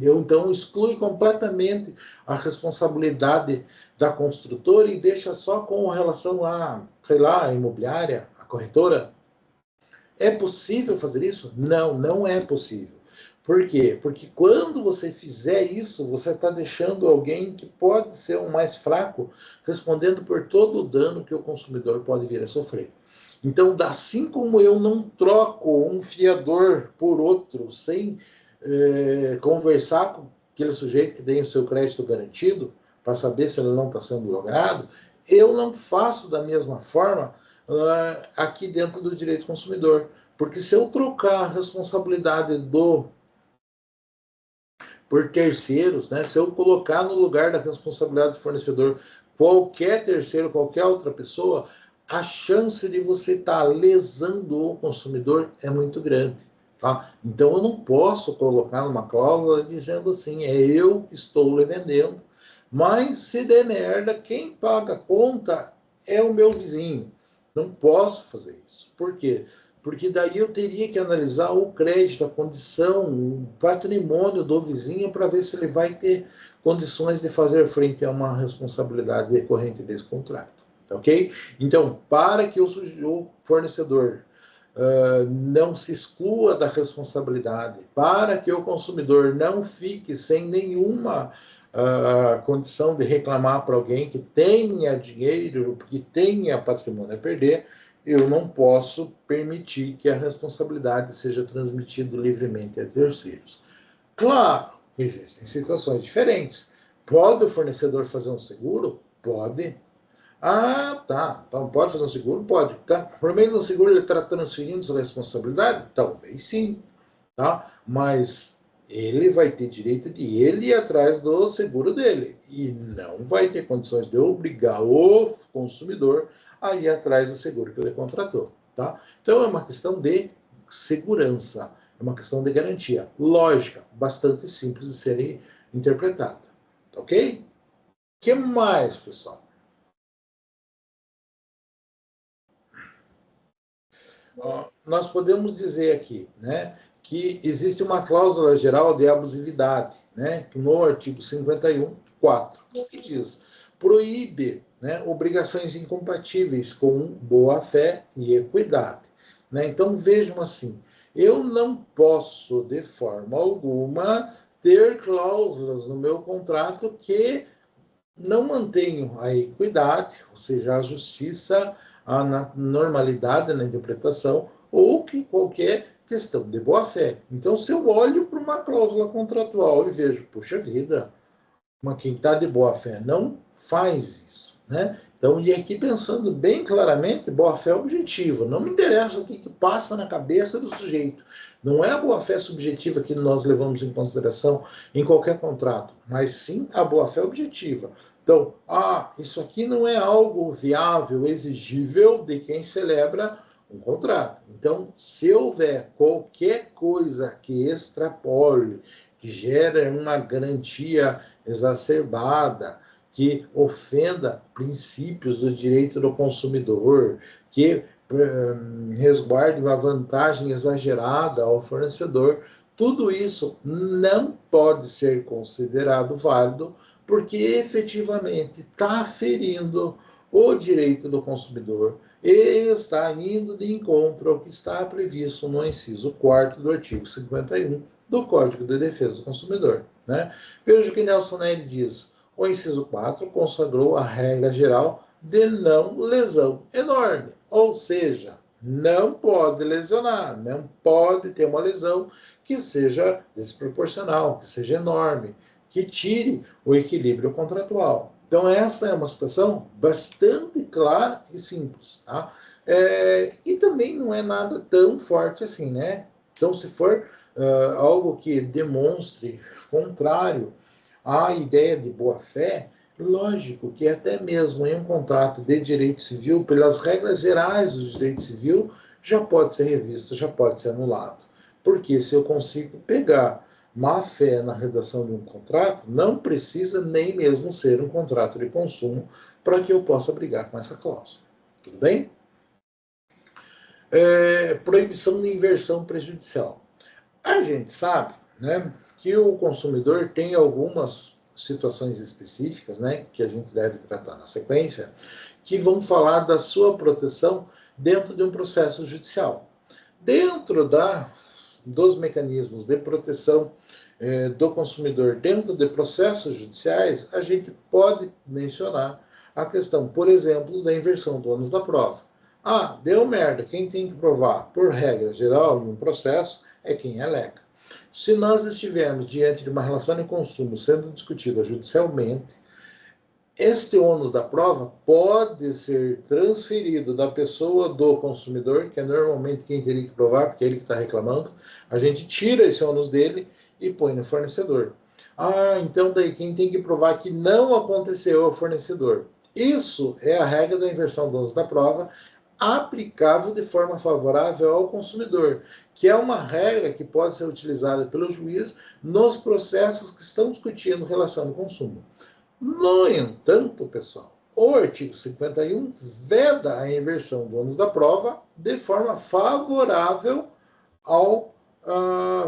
Eu então exclui completamente a responsabilidade da construtora e deixa só com relação a, sei lá, a imobiliária, a corretora. É possível fazer isso? Não, não é possível. Por quê? Porque quando você fizer isso, você está deixando alguém que pode ser o mais fraco respondendo por todo o dano que o consumidor pode vir a sofrer. Então, assim como eu não troco um fiador por outro sem conversar com aquele sujeito que tem o seu crédito garantido para saber se ele não está sendo logrado, eu não faço da mesma forma aqui dentro do direito consumidor. Porque se eu trocar a responsabilidade por terceiros, né, se eu colocar no lugar da responsabilidade do fornecedor qualquer terceiro, qualquer outra pessoa, a chance de você estar lesando o consumidor é muito grande. Tá? Então eu não posso colocar numa cláusula dizendo assim, é eu que estou lhe vendendo, mas se der merda, quem paga a conta é o meu vizinho. Não posso fazer isso. Por quê? Porque daí eu teria que analisar o crédito, a condição, o patrimônio do vizinho para ver se ele vai ter condições de fazer frente a uma responsabilidade decorrente desse contrato. ok? Então, para que o fornecedor não se exclua da responsabilidade, para que o consumidor não fique sem nenhuma condição de reclamar para alguém que tenha dinheiro, que tenha patrimônio a perder, eu não posso permitir que a responsabilidade seja transmitida livremente a terceiros. Claro, existem situações diferentes. Pode o fornecedor fazer um seguro? Pode. Ah, tá. Então pode fazer um seguro? Pode. Tá? Por meio do seguro ele está transferindo sua responsabilidade? Talvez sim. Tá? Mas ele vai ter direito de ele ir atrás do seguro dele. E não vai ter condições de obrigar o consumidor a ir atrás do seguro que ele contratou. Tá? Então é uma questão de segurança. É uma questão de garantia. Lógica, bastante simples de ser interpretada. Ok? O que mais, pessoal? Nós podemos dizer aqui, né, que existe uma cláusula geral de abusividade, né, no artigo 51, 4, que diz, proíbe, né, obrigações incompatíveis com boa-fé e equidade. Né? Então, vejam assim, eu não posso, de forma alguma, ter cláusulas no meu contrato que não mantenham a equidade, ou seja, a justiça, a normalidade na interpretação, ou que qualquer questão de boa-fé. Então, se eu olho para uma cláusula contratual e vejo, puxa vida, mas quem está de boa-fé não faz isso. Né? Então, e aqui pensando bem claramente, boa-fé objetiva. Não me interessa o que passa na cabeça do sujeito. Não é a boa-fé subjetiva que nós levamos em consideração em qualquer contrato, mas sim a boa-fé objetiva. Então, isso aqui não é algo viável, exigível de quem celebra um contrato. Então, se houver qualquer coisa que extrapole, que gere uma garantia exacerbada, que ofenda princípios do direito do consumidor, que resguarde uma vantagem exagerada ao fornecedor, tudo isso não pode ser considerado válido porque efetivamente está ferindo o direito do consumidor e está indo de encontro ao que está previsto no inciso 4º do artigo 51 do Código de Defesa do Consumidor. Né? Veja que Nelson Neri diz, o inciso 4 consagrou a regra geral de não lesão enorme, ou seja, não pode lesionar, não pode ter uma lesão que seja desproporcional, que seja enorme, que tire o equilíbrio contratual. Então, esta é uma situação bastante clara e simples. Tá? E também não é nada tão forte assim, né? Então, se for algo que demonstre contrário à ideia de boa-fé, lógico que até mesmo em um contrato de direito civil, pelas regras gerais do direito civil, já pode ser revisto, já pode ser anulado. Porque se eu consigo pegar má-fé na redação de um contrato, não precisa nem mesmo ser um contrato de consumo para que eu possa brigar com essa cláusula. Tudo bem? Proibição de inversão prejudicial. A gente sabe, né, que o consumidor tem algumas situações específicas, né, que a gente deve tratar na sequência, que vão falar da sua proteção dentro de um processo judicial. Dentro dos mecanismos de proteção do consumidor dentro de processos judiciais, a gente pode mencionar a questão, por exemplo, da inversão do ônus da prova. Deu merda, quem tem que provar, por regra geral, em um processo, é quem alega. Se nós estivermos diante de uma relação de consumo sendo discutida judicialmente, este ônus da prova pode ser transferido da pessoa do consumidor, que é normalmente quem teria que provar, porque é ele que está reclamando, a gente tira esse ônus dele e põe no fornecedor. Então daí quem tem que provar que não aconteceu é o fornecedor. Isso é a regra da inversão do ônus da prova, aplicável de forma favorável ao consumidor, que é uma regra que pode ser utilizada pelo juiz nos processos que estão discutindo relação ao consumo. No entanto, pessoal, o artigo 51 veda a inversão do ônus da prova de forma favorável ao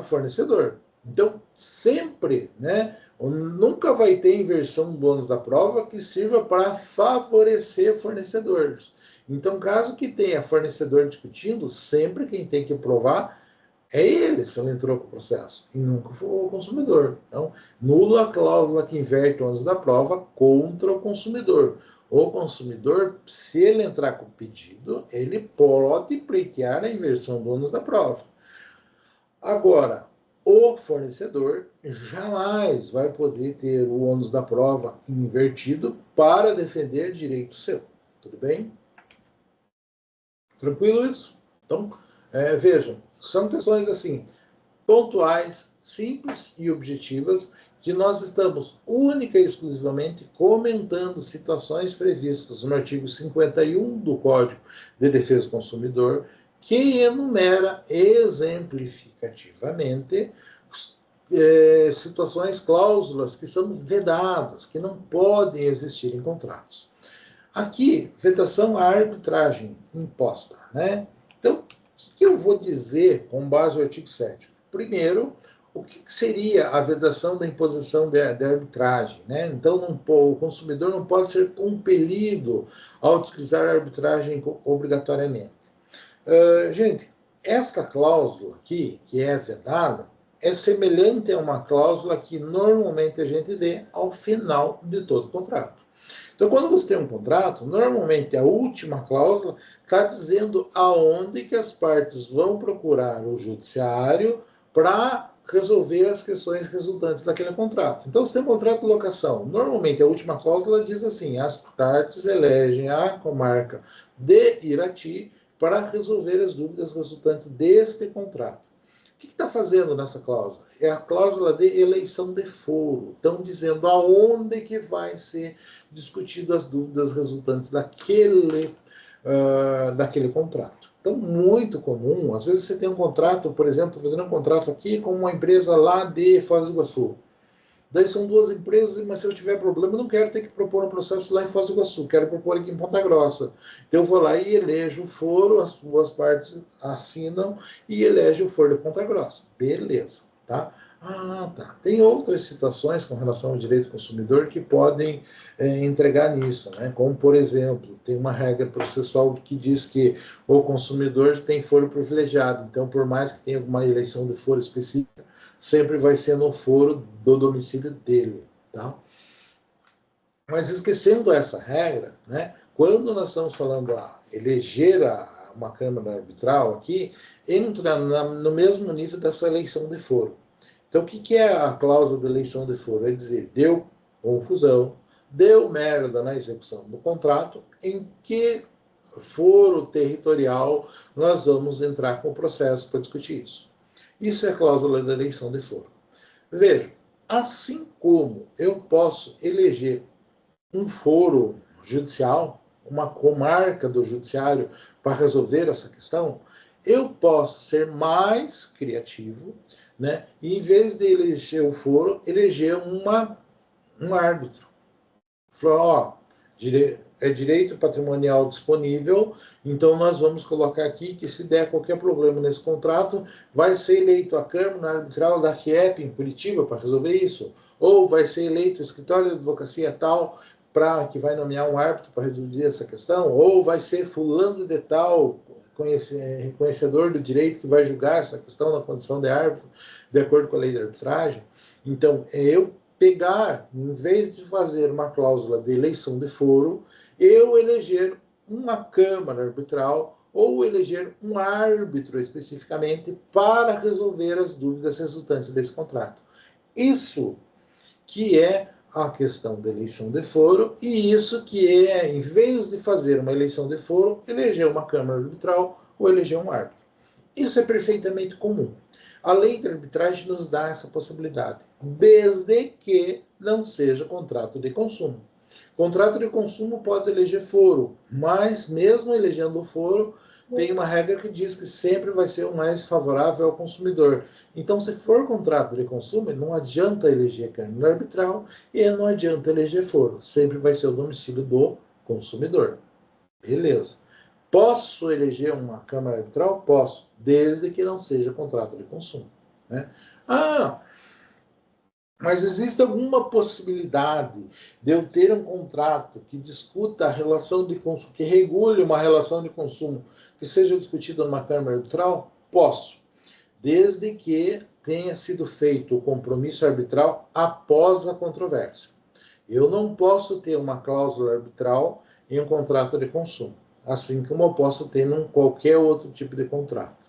fornecedor. Então, sempre, né, Nunca vai ter inversão do ônus da prova que sirva para favorecer fornecedores. Então, caso que tenha fornecedor discutindo, sempre quem tem que provar é ele, se ele entrou com o processo, e nunca foi o consumidor. Então, nula a cláusula que inverte o ônus da prova contra o consumidor. O consumidor, se ele entrar com o pedido, ele pode pleitear a inversão do ônus da prova. Agora, o fornecedor jamais vai poder ter o ônus da prova invertido para defender direito seu. Tudo bem? Tranquilo isso? Então, vejam, são questões assim, pontuais, simples e objetivas, que nós estamos única e exclusivamente comentando situações previstas no artigo 51 do Código de Defesa do Consumidor, que enumera exemplificativamente situações, cláusulas que são vedadas, que não podem existir em contratos. Aqui, vedação à arbitragem imposta, né? Então, o que eu vou dizer com base no artigo 7º? Primeiro, o que seria a vedação da imposição de arbitragem, né? Então, o consumidor não pode ser compelido a utilizar a arbitragem obrigatoriamente. Gente, esta cláusula aqui, que é vedada, é semelhante a uma cláusula que normalmente a gente vê ao final de todo contrato. Então, quando você tem um contrato, normalmente a última cláusula está dizendo aonde que as partes vão procurar o judiciário para resolver as questões resultantes daquele contrato. Então, se tem um contrato de locação, normalmente a última cláusula diz assim: as partes elegem a comarca de Irati para resolver as dúvidas resultantes deste contrato. O que está fazendo nessa cláusula? É a cláusula de eleição de foro. Estão dizendo aonde que vai ser discutido as dúvidas resultantes daquele contrato. Então, muito comum, às vezes você tem um contrato, por exemplo, estou fazendo um contrato aqui com uma empresa lá de Foz do Iguaçu. Daí são duas empresas, mas se eu tiver problema, eu não quero ter que propor um processo lá em Foz do Iguaçu, quero propor aqui em Ponta Grossa. Então eu vou lá e elejo o foro, as duas partes assinam e elejo o foro de Ponta Grossa. Beleza, tá? Ah, tá. Tem outras situações com relação ao direito do consumidor que podem entregar nisso, né? Como, por exemplo, tem uma regra processual que diz que o consumidor tem foro privilegiado. Então, por mais que tenha alguma eleição de foro específica, sempre vai ser no foro do domicílio dele, tá? Mas esquecendo essa regra, né, quando nós estamos falando eleger uma Câmara Arbitral aqui, entra no mesmo nível dessa eleição de foro. Então, o que é a cláusula de eleição de foro? É dizer, deu confusão, deu merda na execução do contrato, em que foro territorial nós vamos entrar com o processo para discutir isso. Isso é a cláusula da eleição de foro. Veja, assim como eu posso eleger um foro judicial, uma comarca do judiciário para resolver essa questão, eu posso ser mais criativo, né? E em vez de eleger o foro, eleger um árbitro. Falar, ó, é direito patrimonial disponível, então nós vamos colocar aqui que se der qualquer problema nesse contrato, vai ser eleito a Câmara Arbitral da FIEP em Curitiba para resolver isso, ou vai ser eleito o escritório de advocacia tal que vai nomear um árbitro para resolver essa questão, ou vai ser fulano de tal, reconhecedor do direito que vai julgar essa questão na condição de árbitro, de acordo com a lei de arbitragem. Então, eu pegar, em vez de fazer uma cláusula de eleição de foro, eu eleger uma Câmara Arbitral ou eleger um árbitro especificamente para resolver as dúvidas resultantes desse contrato. Isso que é a questão da eleição de foro, e isso que é, em vez de fazer uma eleição de foro, eleger uma Câmara Arbitral ou eleger um árbitro. Isso é perfeitamente comum. A lei de arbitragem nos dá essa possibilidade, desde que não seja contrato de consumo. Contrato de consumo pode eleger foro, mas mesmo elegendo o foro, tem uma regra que diz que sempre vai ser o mais favorável ao consumidor. Então, se for contrato de consumo, não adianta eleger câmara arbitral e não adianta eleger foro. Sempre vai ser o domicílio do consumidor. Beleza. Posso eleger uma Câmara Arbitral? Posso, desde que não seja contrato de consumo. Né? Ah, Mas existe alguma possibilidade de eu ter um contrato que discuta a relação de consumo, que regule uma relação de consumo que seja discutida numa Câmara Arbitral? Posso, desde que tenha sido feito o compromisso arbitral após a controvérsia. Eu não posso ter uma cláusula arbitral em um contrato de consumo, assim como eu posso ter em qualquer outro tipo de contrato.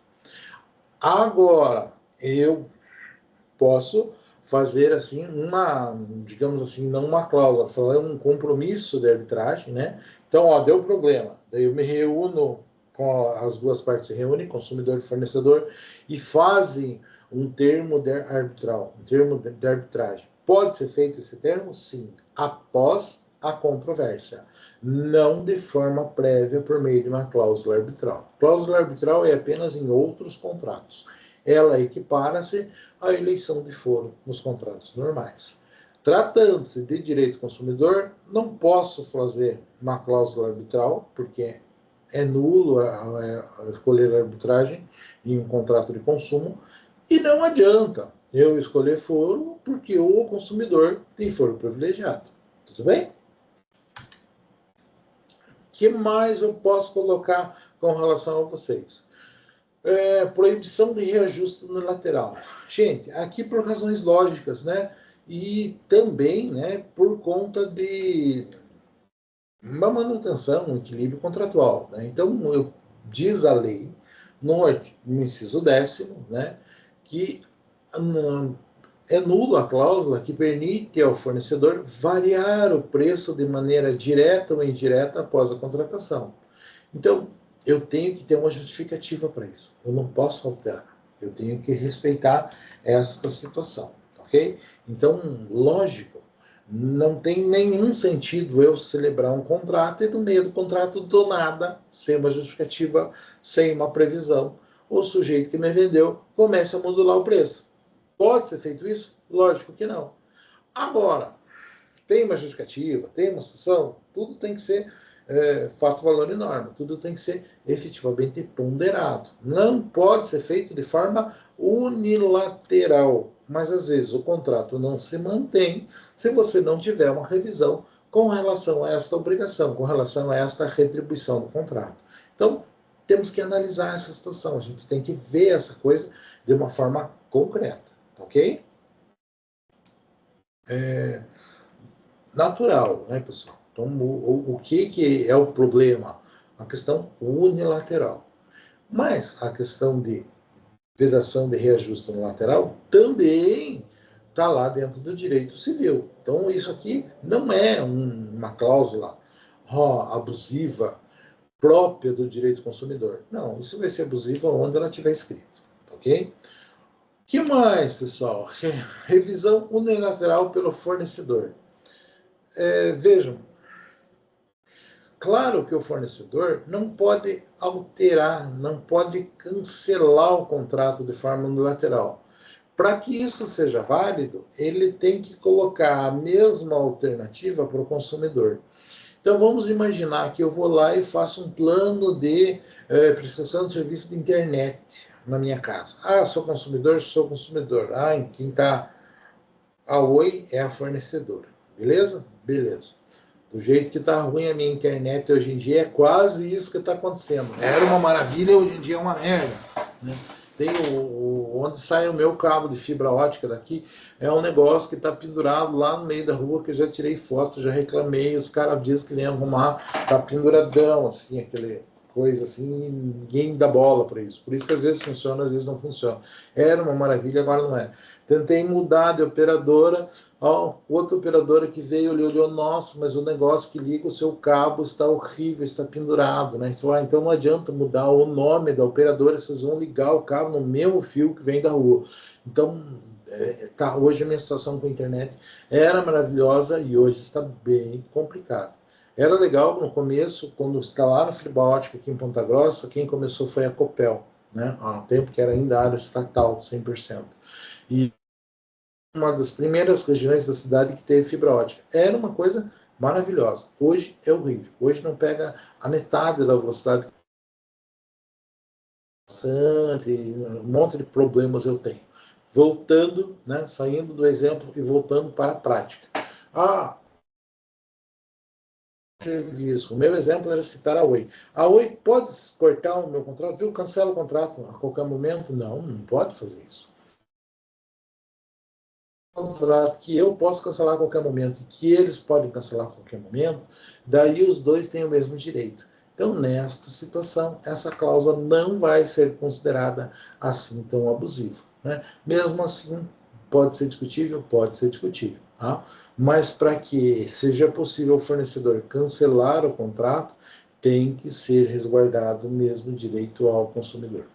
Agora, eu posso fazer assim uma, digamos assim, não uma cláusula, falar um compromisso de arbitragem, né? Então, ó, deu problema, daí eu me reúno com as duas partes se reúnem, consumidor e fornecedor, e fazem um termo de arbitral, um termo de arbitragem. Pode ser feito esse termo? Sim, após a controvérsia, não de forma prévia por meio de uma cláusula arbitral. Cláusula arbitral é apenas em outros contratos. Ela equipara-se à eleição de foro nos contratos normais. Tratando-se de direito consumidor, não posso fazer uma cláusula arbitral, porque é nulo a escolher a arbitragem em um contrato de consumo, e não adianta eu escolher foro, porque o consumidor tem foro privilegiado. Tudo bem? O que mais eu posso colocar com relação a vocês? Proibição de reajuste unilateral. Gente, aqui por razões lógicas, né? E também, né, por conta de uma manutenção, um equilíbrio contratual, né? Então, diz a lei, no inciso 10º, né, que é nulo a cláusula que permite ao fornecedor variar o preço de maneira direta ou indireta após a contratação. Então, eu tenho que ter uma justificativa para isso. Eu não posso alterar. Eu tenho que respeitar esta situação, ok? Então, lógico, não tem nenhum sentido eu celebrar um contrato e no meio do contrato, do nada, sem uma justificativa, sem uma previsão, o sujeito que me vendeu começa a modular o preço. Pode ser feito isso? Lógico que não. Agora, tem uma justificativa, tem uma situação, tudo tem que ser fato, valor e norma, tudo tem que ser efetivamente ponderado. Não pode ser feito de forma unilateral, mas às vezes o contrato não se mantém se você não tiver uma revisão com relação a esta obrigação, com relação a esta retribuição do contrato. Então, temos que analisar essa situação, a gente tem que ver essa coisa de uma forma concreta, ok? Natural, né, pessoal? Então, o que é o problema? A questão unilateral. Mas a questão de vedação de reajuste unilateral também está lá dentro do direito civil. Então, isso aqui não é uma cláusula abusiva própria do direito consumidor. Não, isso vai ser abusiva onde ela estiver escrito, ok? O que mais, pessoal? Revisão unilateral pelo fornecedor. Vejam, claro que o fornecedor não pode alterar, não pode cancelar o contrato de forma unilateral. Para que isso seja válido, ele tem que colocar a mesma alternativa para o consumidor. Então vamos imaginar que eu vou lá e faço um plano de prestação de serviço de internet na minha casa. Ah, sou consumidor, sou consumidor. Ah, quem está a Oi é a fornecedora. Beleza? Beleza. Do jeito que está ruim a minha internet hoje em dia, é quase isso que está acontecendo. Era uma maravilha, hoje em dia é uma merda. Né? Tem onde sai o meu cabo de fibra ótica daqui, é um negócio que está pendurado lá no meio da rua, que eu já tirei foto, já reclamei, os caras dizem que vem arrumar, tá penduradão, assim, aquele coisa assim, e ninguém dá bola para isso. Por isso que às vezes funciona, às vezes não funciona. Era uma maravilha, agora não é. Tentei mudar de operadora, outra operadora que veio, ele olhou, nossa, mas o negócio que liga o seu cabo está horrível, está pendurado, né? Então não adianta mudar o nome da operadora, vocês vão ligar o cabo no mesmo fio que vem da rua. Então, hoje a minha situação com a internet era maravilhosa e hoje está bem complicado. Era legal no começo, quando está lá no fibra ótica aqui em Ponta Grossa, quem começou foi a Copel, né? Há um tempo que era ainda área estatal, 100%. E uma das primeiras regiões da cidade que teve fibra ótica. Era uma coisa maravilhosa. Hoje é horrível. Hoje não pega a metade da velocidade. Um monte de problemas eu tenho. voltando, né, saindo do exemplo e voltando para a prática. O meu exemplo era citar a Oi. A Oi pode cortar o meu contrato, viu? Cancela o contrato a qualquer momento? Não, não pode fazer isso. Contrato que eu posso cancelar a qualquer momento, que eles podem cancelar a qualquer momento, daí os dois têm o mesmo direito. Então, nesta situação, essa cláusula não vai ser considerada assim tão abusiva, né? Mesmo assim, pode ser discutível? Pode ser discutível, tá? Mas para que seja possível o fornecedor cancelar o contrato, tem que ser resguardado o mesmo direito ao consumidor.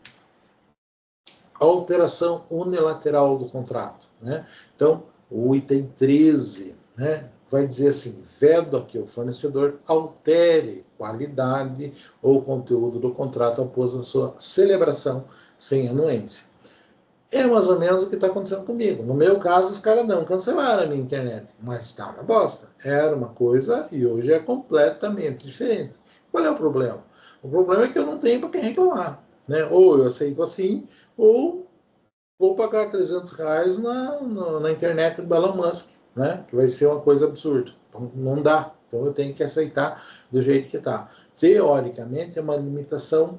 Alteração unilateral do contrato, né? Então, o item 13, né, vai dizer assim: vedo a que o fornecedor altere qualidade ou conteúdo do contrato após a sua celebração sem anuência. É mais ou menos o que está acontecendo comigo. No meu caso, os caras não cancelaram a minha internet, mas está uma bosta. Era uma coisa e hoje é completamente diferente. Qual é o problema? O problema é que eu não tenho para quem reclamar, né? Ou eu aceito assim, ou vou pagar R$ 300 na internet do Elon Musk, né? Que vai ser uma coisa absurda. Então, não dá. Então eu tenho que aceitar do jeito que está. Teoricamente, é uma limitação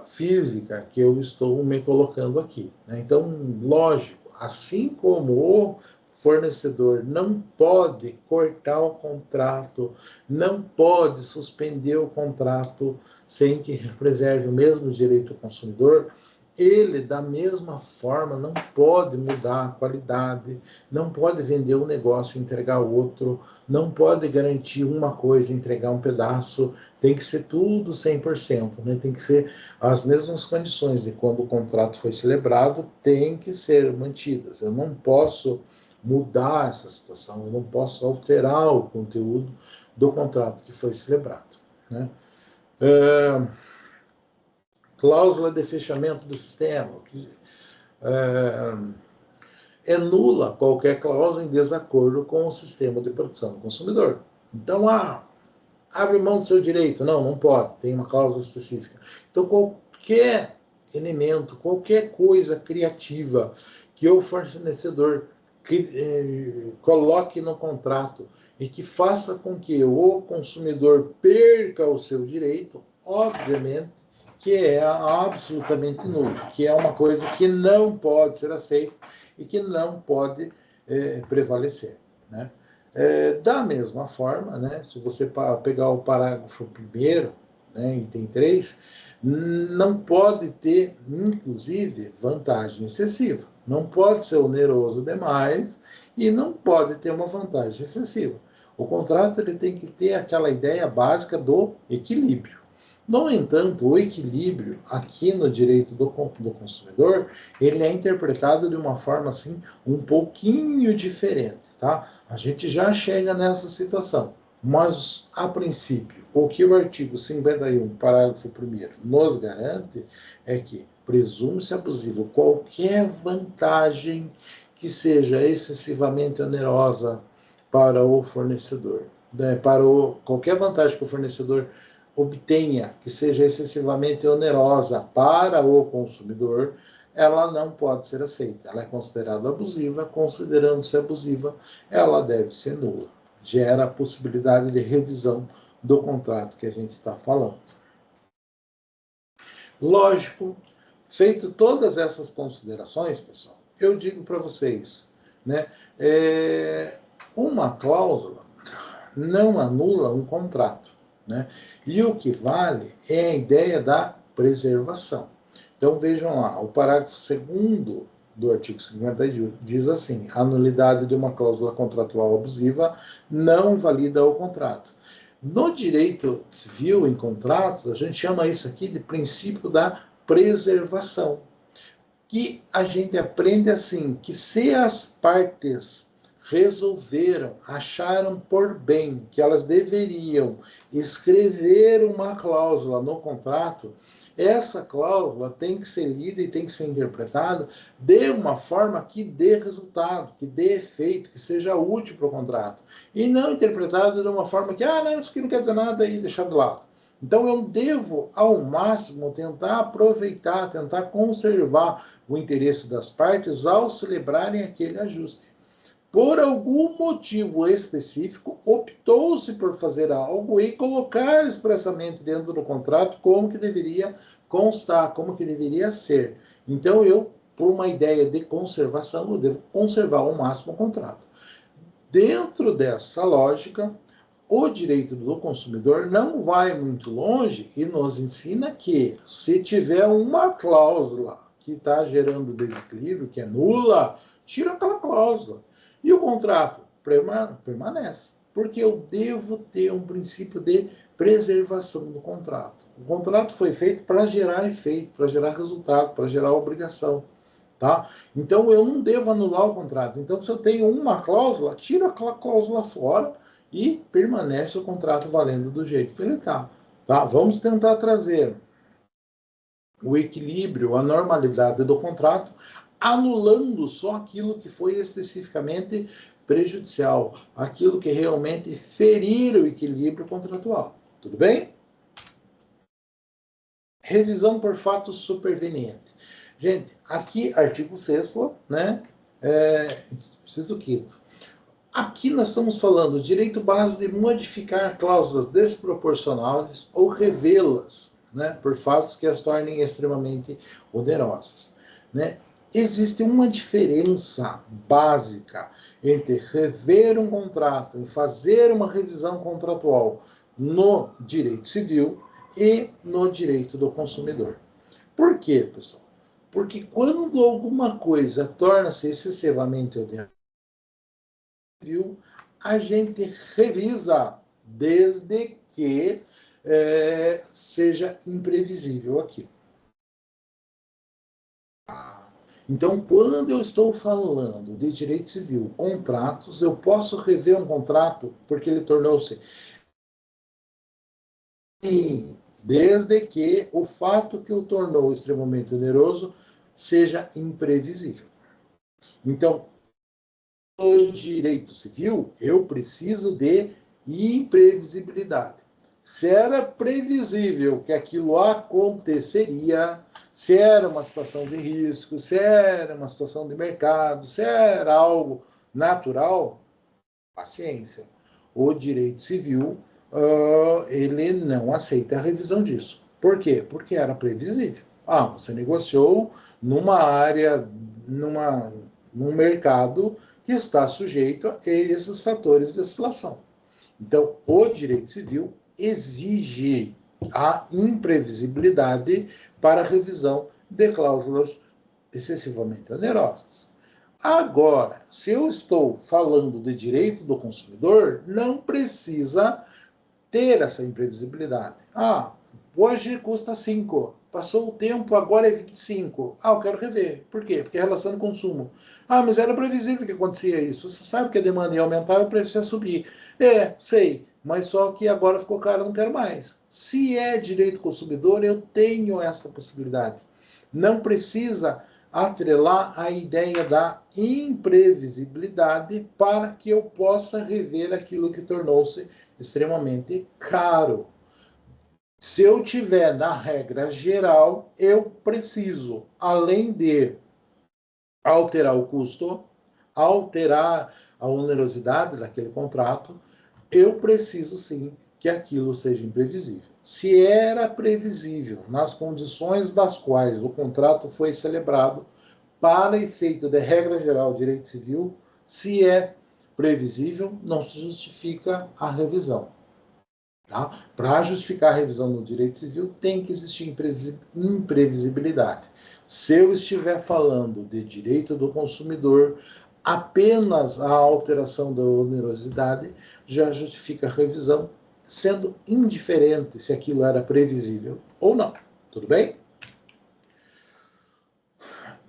física que eu estou me colocando aqui, né? Então, lógico, assim como o fornecedor não pode cortar o contrato, não pode suspender o contrato sem que preserve o mesmo direito do consumidor, ele, da mesma forma, não pode mudar a qualidade, não pode vender um negócio e entregar outro, não pode garantir uma coisa e entregar um pedaço, tem que ser tudo 100%, né? Tem que ser as mesmas condições de quando o contrato foi celebrado, tem que ser mantidas. Eu não posso mudar essa situação, eu não posso alterar o conteúdo do contrato que foi celebrado, né? Cláusula de fechamento do sistema, que anula qualquer cláusula em desacordo com o sistema de proteção do consumidor. Então, abre mão do seu direito. Não, não pode, tem uma cláusula específica. Então, qualquer elemento, qualquer coisa criativa que o fornecedor coloque no contrato e que faça com que o consumidor perca o seu direito, obviamente que é absolutamente nulo, que é uma coisa que não pode ser aceita e que não pode prevalecer, né? Da mesma forma, né, se você pegar o parágrafo 1º, né, item 3, não pode ter, inclusive, vantagem excessiva. Não pode ser oneroso demais e não pode ter uma vantagem excessiva. O contrato ele tem que ter aquela ideia básica do equilíbrio. No entanto, o equilíbrio aqui no direito do consumidor, ele é interpretado de uma forma assim um pouquinho diferente, tá? A gente já chega nessa situação, mas a princípio, o que o artigo 51, parágrafo 1º, nos garante é que presume-se abusivo qualquer vantagem que seja excessivamente onerosa para o fornecedor, né? Qualquer vantagem que o fornecedor obtenha que seja excessivamente onerosa para o consumidor, ela não pode ser aceita. Ela é considerada abusiva, considerando-se abusiva, ela deve ser nula. Gera a possibilidade de revisão do contrato que a gente está falando. Lógico, feito todas essas considerações, pessoal, eu digo para vocês, né, uma cláusula não anula um contrato, né? E o que vale é a ideia da preservação. Então vejam lá, o parágrafo 2º do artigo 51 diz assim: a nulidade de uma cláusula contratual abusiva não valida o contrato. No direito civil, em contratos, a gente chama isso aqui de princípio da preservação, que a gente aprende assim, que se as partes resolveram, acharam por bem que elas deveriam escrever uma cláusula no contrato, essa cláusula tem que ser lida e tem que ser interpretada de uma forma que dê resultado, que dê efeito, que seja útil para o contrato. E não interpretada de uma forma que, não, isso aqui não quer dizer nada e deixar de lado. Então eu devo, ao máximo, tentar aproveitar, tentar conservar o interesse das partes ao celebrarem aquele ajuste. Por algum motivo específico, optou-se por fazer algo e colocar expressamente dentro do contrato como que deveria constar, como que deveria ser. Então, por uma ideia de conservação, eu devo conservar ao máximo o contrato. Dentro desta lógica, o direito do consumidor não vai muito longe e nos ensina que, se tiver uma cláusula que está gerando desequilíbrio, que é nula, tira aquela cláusula. E o contrato permanece, porque eu devo ter um princípio de preservação do contrato. O contrato foi feito para gerar efeito, para gerar resultado, para gerar obrigação. Tá? Então, eu não devo anular o contrato. Então, se eu tenho uma cláusula, tiro aquela cláusula fora e permanece o contrato valendo do jeito que ele está. Tá? Vamos tentar trazer o equilíbrio, a normalidade do contrato, anulando só aquilo que foi especificamente prejudicial, aquilo que realmente ferir o equilíbrio contratual. Tudo bem? Revisão por fato superveniente. Gente, aqui, artigo 6º, né? Inciso 5º. Aqui nós estamos falando do direito base de modificar cláusulas desproporcionais ou revê-las, né, por fatos que as tornem extremamente onerosas. Né? Existe uma diferença básica entre rever um contrato e fazer uma revisão contratual no direito civil e no direito do consumidor. Por quê, pessoal? Porque quando alguma coisa torna-se excessivamente onerosa, a gente revisa, desde que seja imprevisível aquilo. Então, quando eu estou falando de direito civil, contratos, eu posso rever um contrato porque ele tornou-se... Sim, desde que o fato que o tornou extremamente oneroso seja imprevisível. Então, no direito civil, eu preciso de imprevisibilidade. Se era previsível que aquilo aconteceria, se era uma situação de risco, se era uma situação de mercado, se era algo natural, paciência. O direito civil, ele não aceita a revisão disso. Por quê? Porque era previsível. Você negociou numa área, num mercado que está sujeito a esses fatores de oscilação. Então, o direito civil exige a imprevisibilidade para a revisão de cláusulas excessivamente onerosas. Agora, se eu estou falando de direito do consumidor, não precisa ter essa imprevisibilidade. Hoje custa 5, passou o tempo, agora é 25. Eu quero rever. Por quê? Porque é relação de consumo. Mas era previsível que acontecia isso. Você sabe que a demanda ia aumentar e o preço ia subir. Sei, mas só que agora ficou caro, não quero mais. Se é direito consumidor, eu tenho essa possibilidade. Não precisa atrelar a ideia da imprevisibilidade para que eu possa rever aquilo que tornou-se extremamente caro. Se eu tiver na regra geral, eu preciso, além de alterar o custo, alterar a onerosidade daquele contrato, eu preciso sim que aquilo seja imprevisível. Se era previsível nas condições das quais o contrato foi celebrado, para efeito de regra geral de direito civil, se é previsível, não se justifica a revisão. Tá? Para justificar a revisão no direito civil, tem que existir imprevisibilidade. Se eu estiver falando de direito do consumidor, apenas a alteração da onerosidade já justifica a revisão, sendo indiferente se aquilo era previsível ou não. Tudo bem?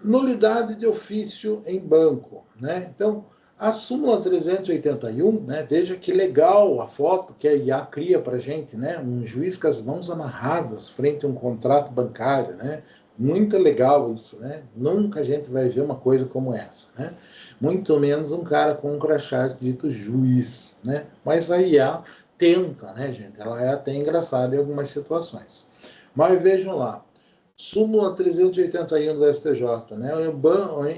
Nulidade de ofício em banco. Né? Então, a súmula 381, né? Veja que legal a foto que a IA cria para a gente, né? Um juiz com as mãos amarradas frente a um contrato bancário, né? Muito legal isso, né? Nunca a gente vai ver uma coisa como essa, né? Muito menos um cara com um crachá dito juiz, né? Mas a IA tenta, né, gente? Ela é até engraçada em algumas situações. Mas vejam lá, Súmula 381 do STJ, né?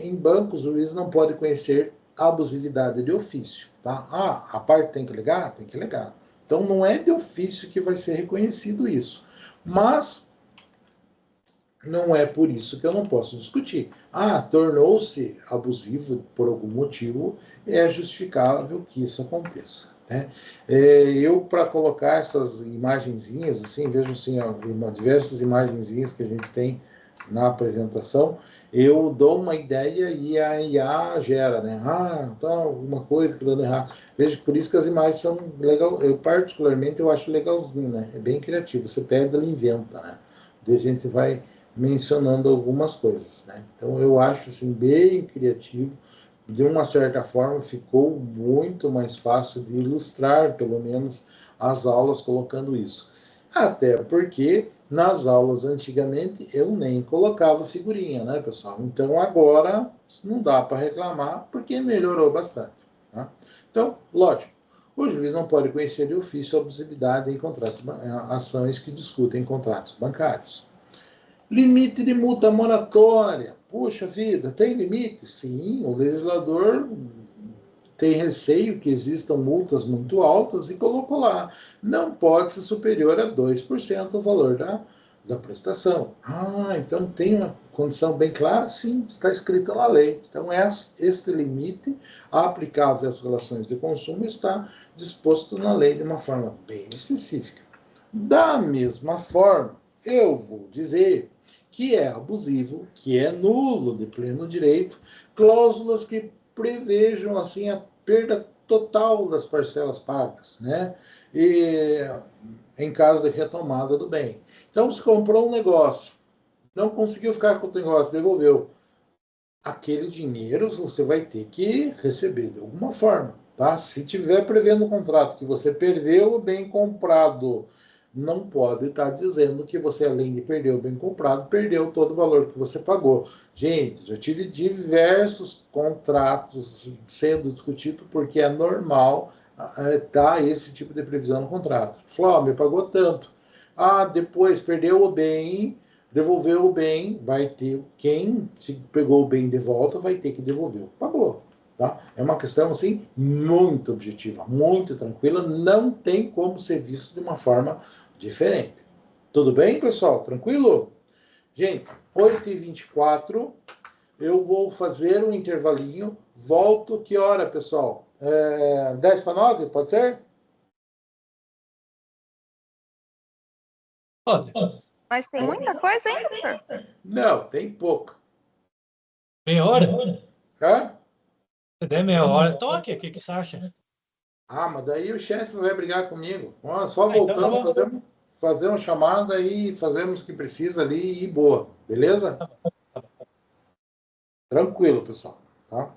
Em bancos, o juiz não pode conhecer abusividade de ofício, tá? Ah, a parte tem que alegar? Tem que alegar. Então, não é de ofício que vai ser reconhecido isso. Mas não é por isso que eu não posso discutir. Ah, tornou-se abusivo por algum motivo, é justificável que isso aconteça. Né? Eu, para colocar essas imagenzinhas, assim, vejo assim, diversas imagenzinhas que a gente tem na apresentação, eu dou uma ideia e a IA gera, né? Ah, então alguma coisa que dando errado. Vejo por isso que as imagens são legal. Eu particularmente eu acho legalzinho, né? É bem criativo. Você pega e inventa, né? Daí a gente vai mencionando algumas coisas, né? Então eu acho assim bem criativo, de uma certa forma ficou muito mais fácil de ilustrar, pelo menos, as aulas colocando isso. Até porque nas aulas antigamente eu nem colocava figurinha, né, pessoal? Então agora não dá para reclamar porque melhorou bastante. Tá? Então, lógico, o juiz não pode conhecer de ofício a abusividade em contratos, ações que discutem contratos bancários. Limite de multa moratória. Puxa vida, tem limite? Sim, o legislador tem receio que existam multas muito altas e colocou lá. Não pode ser superior a 2% o valor da prestação. Ah, então tem uma condição bem clara? Sim, está escrita na lei. Então, este limite aplicável às relações de consumo está disposto na lei de uma forma bem específica. Da mesma forma, eu vou dizer que é abusivo, que é nulo de pleno direito, cláusulas que prevejam assim a perda total das parcelas pagas, né? E em caso de retomada do bem. Então, se comprou um negócio, não conseguiu ficar com o negócio, devolveu. Aquele dinheiro você vai ter que receber de alguma forma, tá? Se tiver prevendo no contrato que você perdeu o bem comprado, não pode estar dizendo que você, além de perder o bem comprado, perdeu todo o valor que você pagou. Gente, já tive diversos contratos sendo discutido porque é normal tá esse tipo de previsão no contrato. Falou, me pagou tanto. Ah, depois perdeu o bem, devolveu o bem, vai ter quem se pegou o bem de volta vai ter que devolver. Acabou. Tá? É uma questão assim muito objetiva, muito tranquila, não tem como ser visto de uma forma diferente. Tudo bem, pessoal? Tranquilo? Gente, 8h24, eu vou fazer um intervalinho. Volto que hora, pessoal? 10 para 9, pode ser? Pode. Mas tem muita coisa ainda, professor? Não, tem pouco. Meia hora? Hã? Se der meia hora, toque, o que que você acha? Ah, mas daí o chefe vai brigar comigo. Só Ah, então tá voltamos, bom. fazer uma chamada e fazemos o que precisa ali e boa. Beleza? Tranquilo, pessoal. Tá?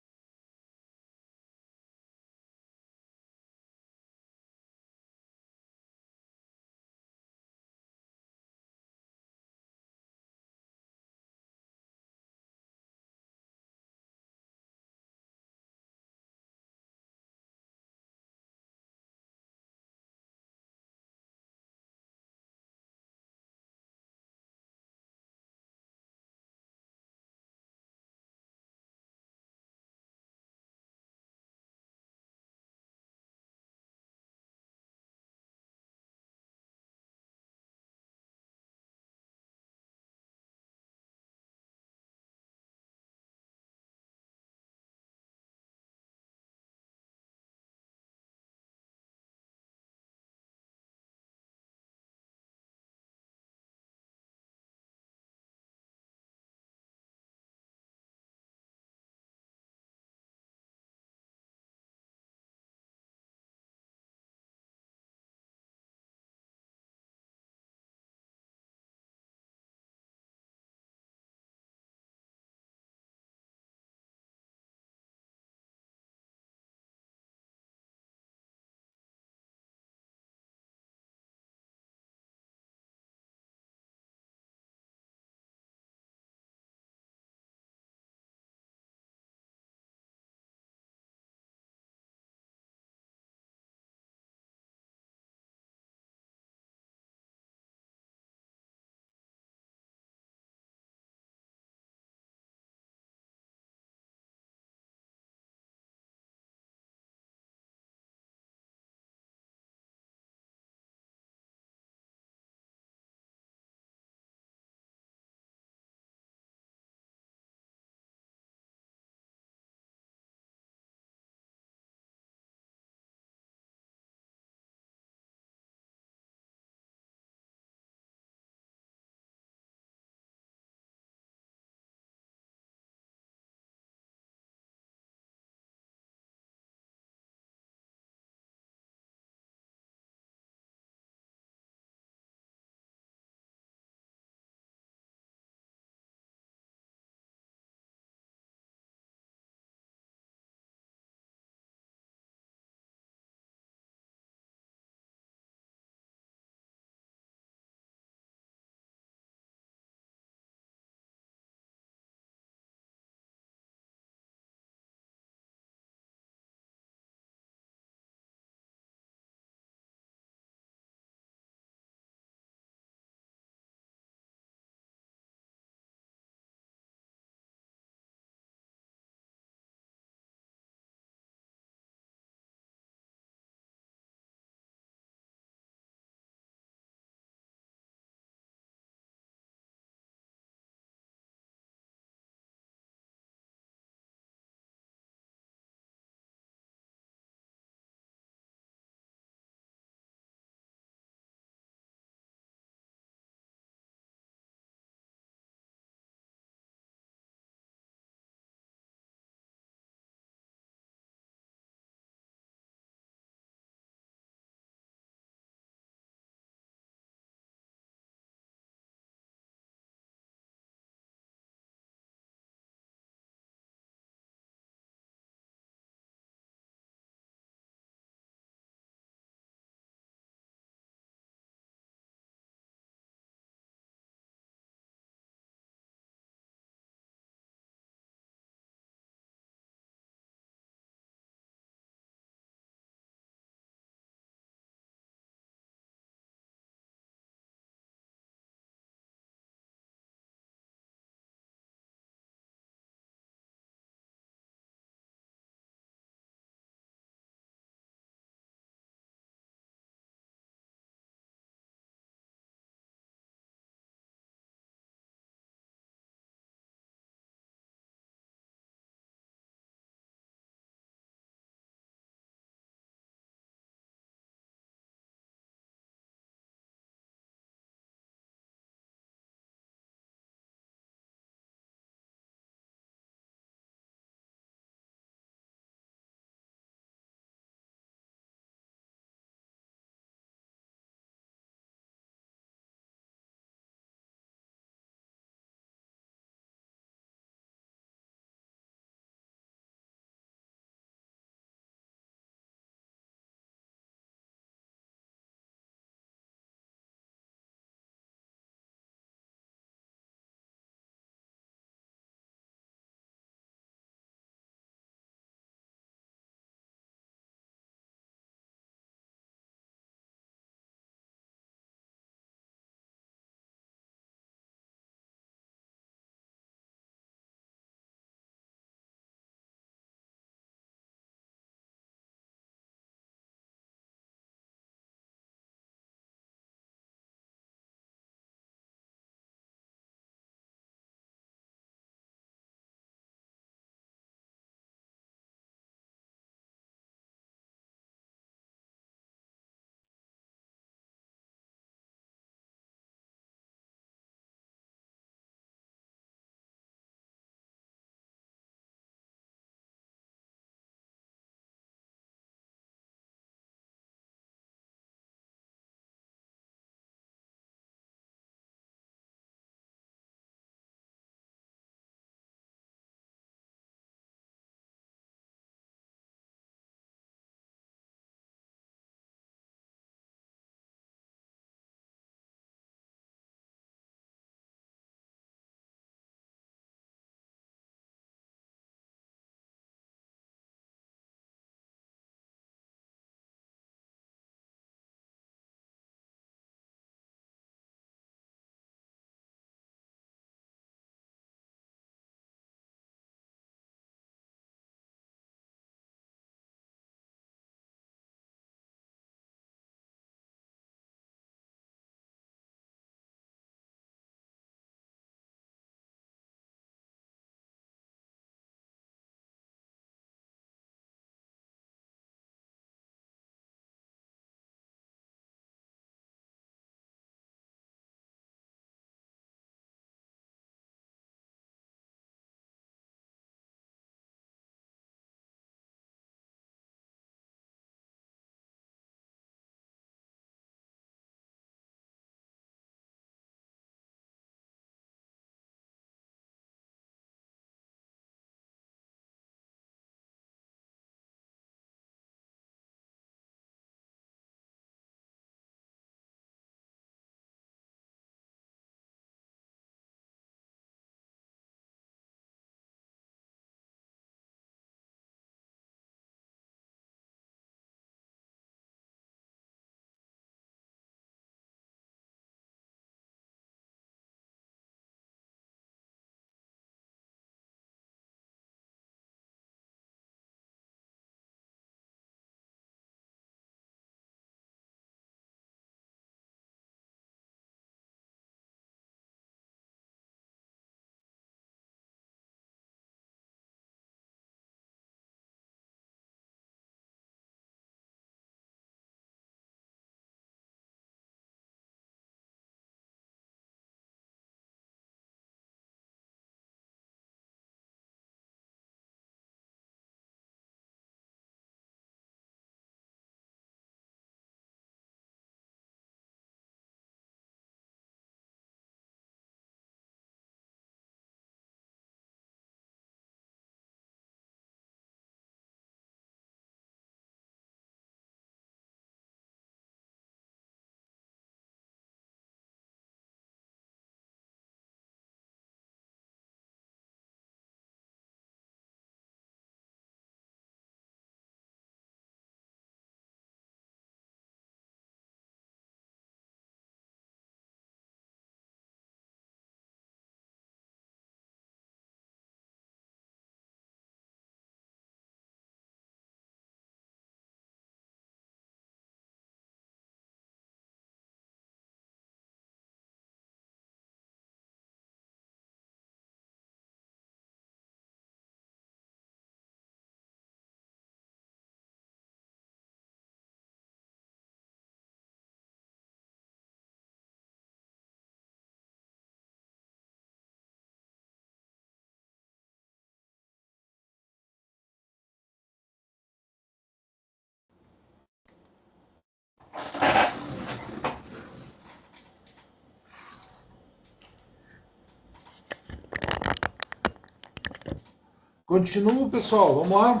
Continuo, pessoal. Vamos lá.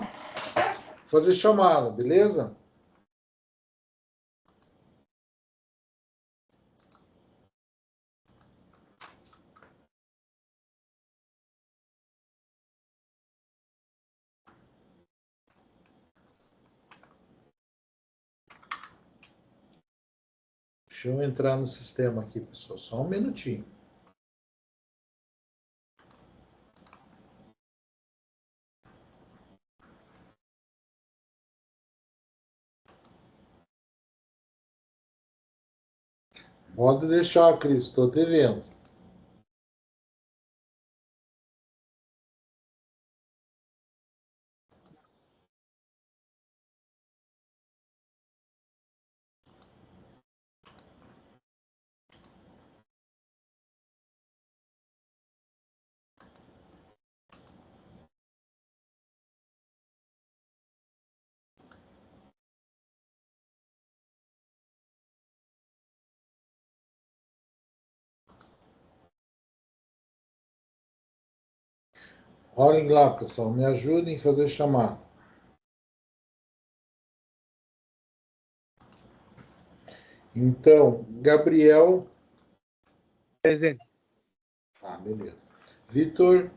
Fazer chamada, beleza? Deixa eu entrar no sistema aqui, pessoal. Só um minutinho. Pode deixar, Cris. Estou te vendo. Olhem lá, pessoal. Me ajudem a fazer chamada. Então, Gabriel. Presente. Ah, beleza. Vitor.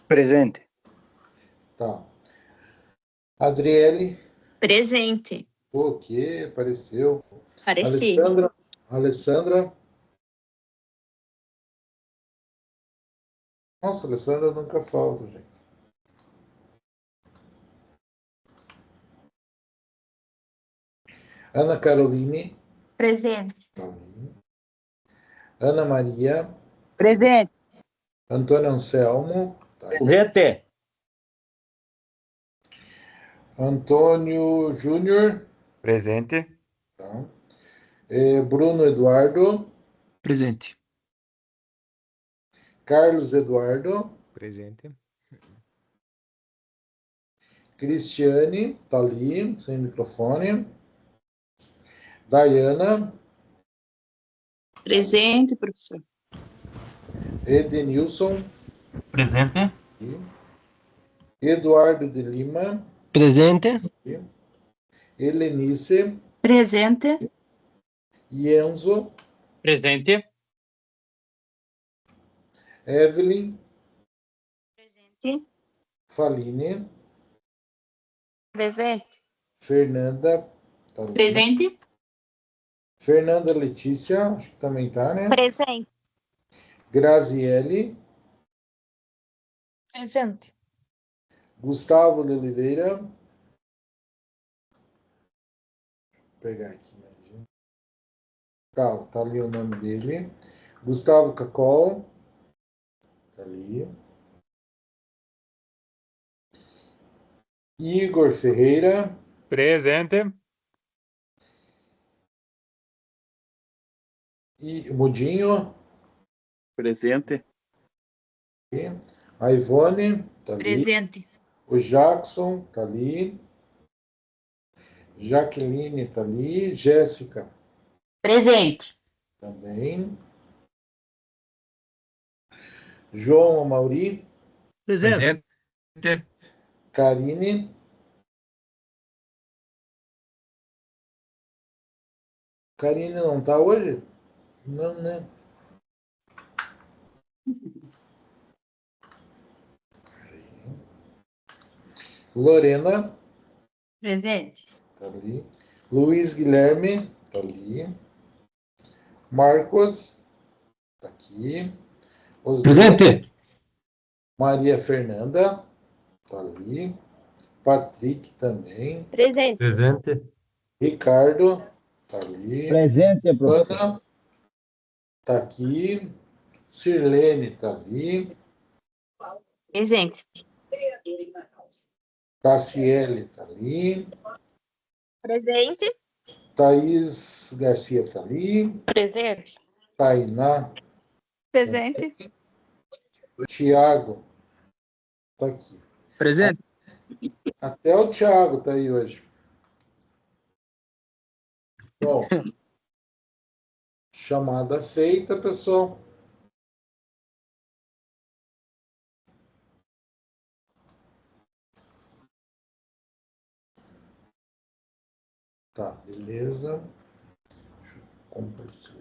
Presente. Tá. Adriele. Presente. O que apareceu? Pareci. Alessandra. Nossa, Alessandra nunca falta, gente. Ana Caroline. Presente. Ana Maria. Presente. Antônio Anselmo. Tá. Presente. Antônio Júnior. Presente. Tá. Bruno Eduardo. Presente. Carlos Eduardo. Presente. Cristiane, tá ali, sem microfone. Dayana. Presente, professor. Edenilson. Presente. Eduardo de Lima. Presente. Helenice. Presente. Enzo. Presente. Evelyn. Presente. Faline. Presente. Fernanda. Tá ali. Presente. Fernanda Letícia, acho que também tá, né? Presente. Graziele. Presente. Gustavo de Oliveira. Vou pegar aqui, né? Tá ali o nome dele. Gustavo Cacol. Tá ali. Igor Ferreira. Presente. E Mudinho. Presente. A Ivone. Tá ali. Presente. O Jackson. Tá ali. Jaqueline. Tá ali. Jéssica. Presente. Também. João Amauri. Presente. Karine. Karine não tá hoje? Não, né? Lorena. Presente. Tá ali. Luiz Guilherme. Tá ali. Marcos. Tá aqui. Presente. Maria Fernanda. Tá ali. Patrick também. Presente. Presente. Ricardo. Tá ali. Presente, professor. Ana. Tá aqui. Sirlene tá ali. Presente. Cassiele tá ali. Presente. Thaís Garcia tá ali. Presente. Tainá. Presente. Tiago tá aqui. Presente. Até o Tiago tá aí hoje. Bom, chamada feita, pessoal. Tá, beleza. Deixa eu compartilhar.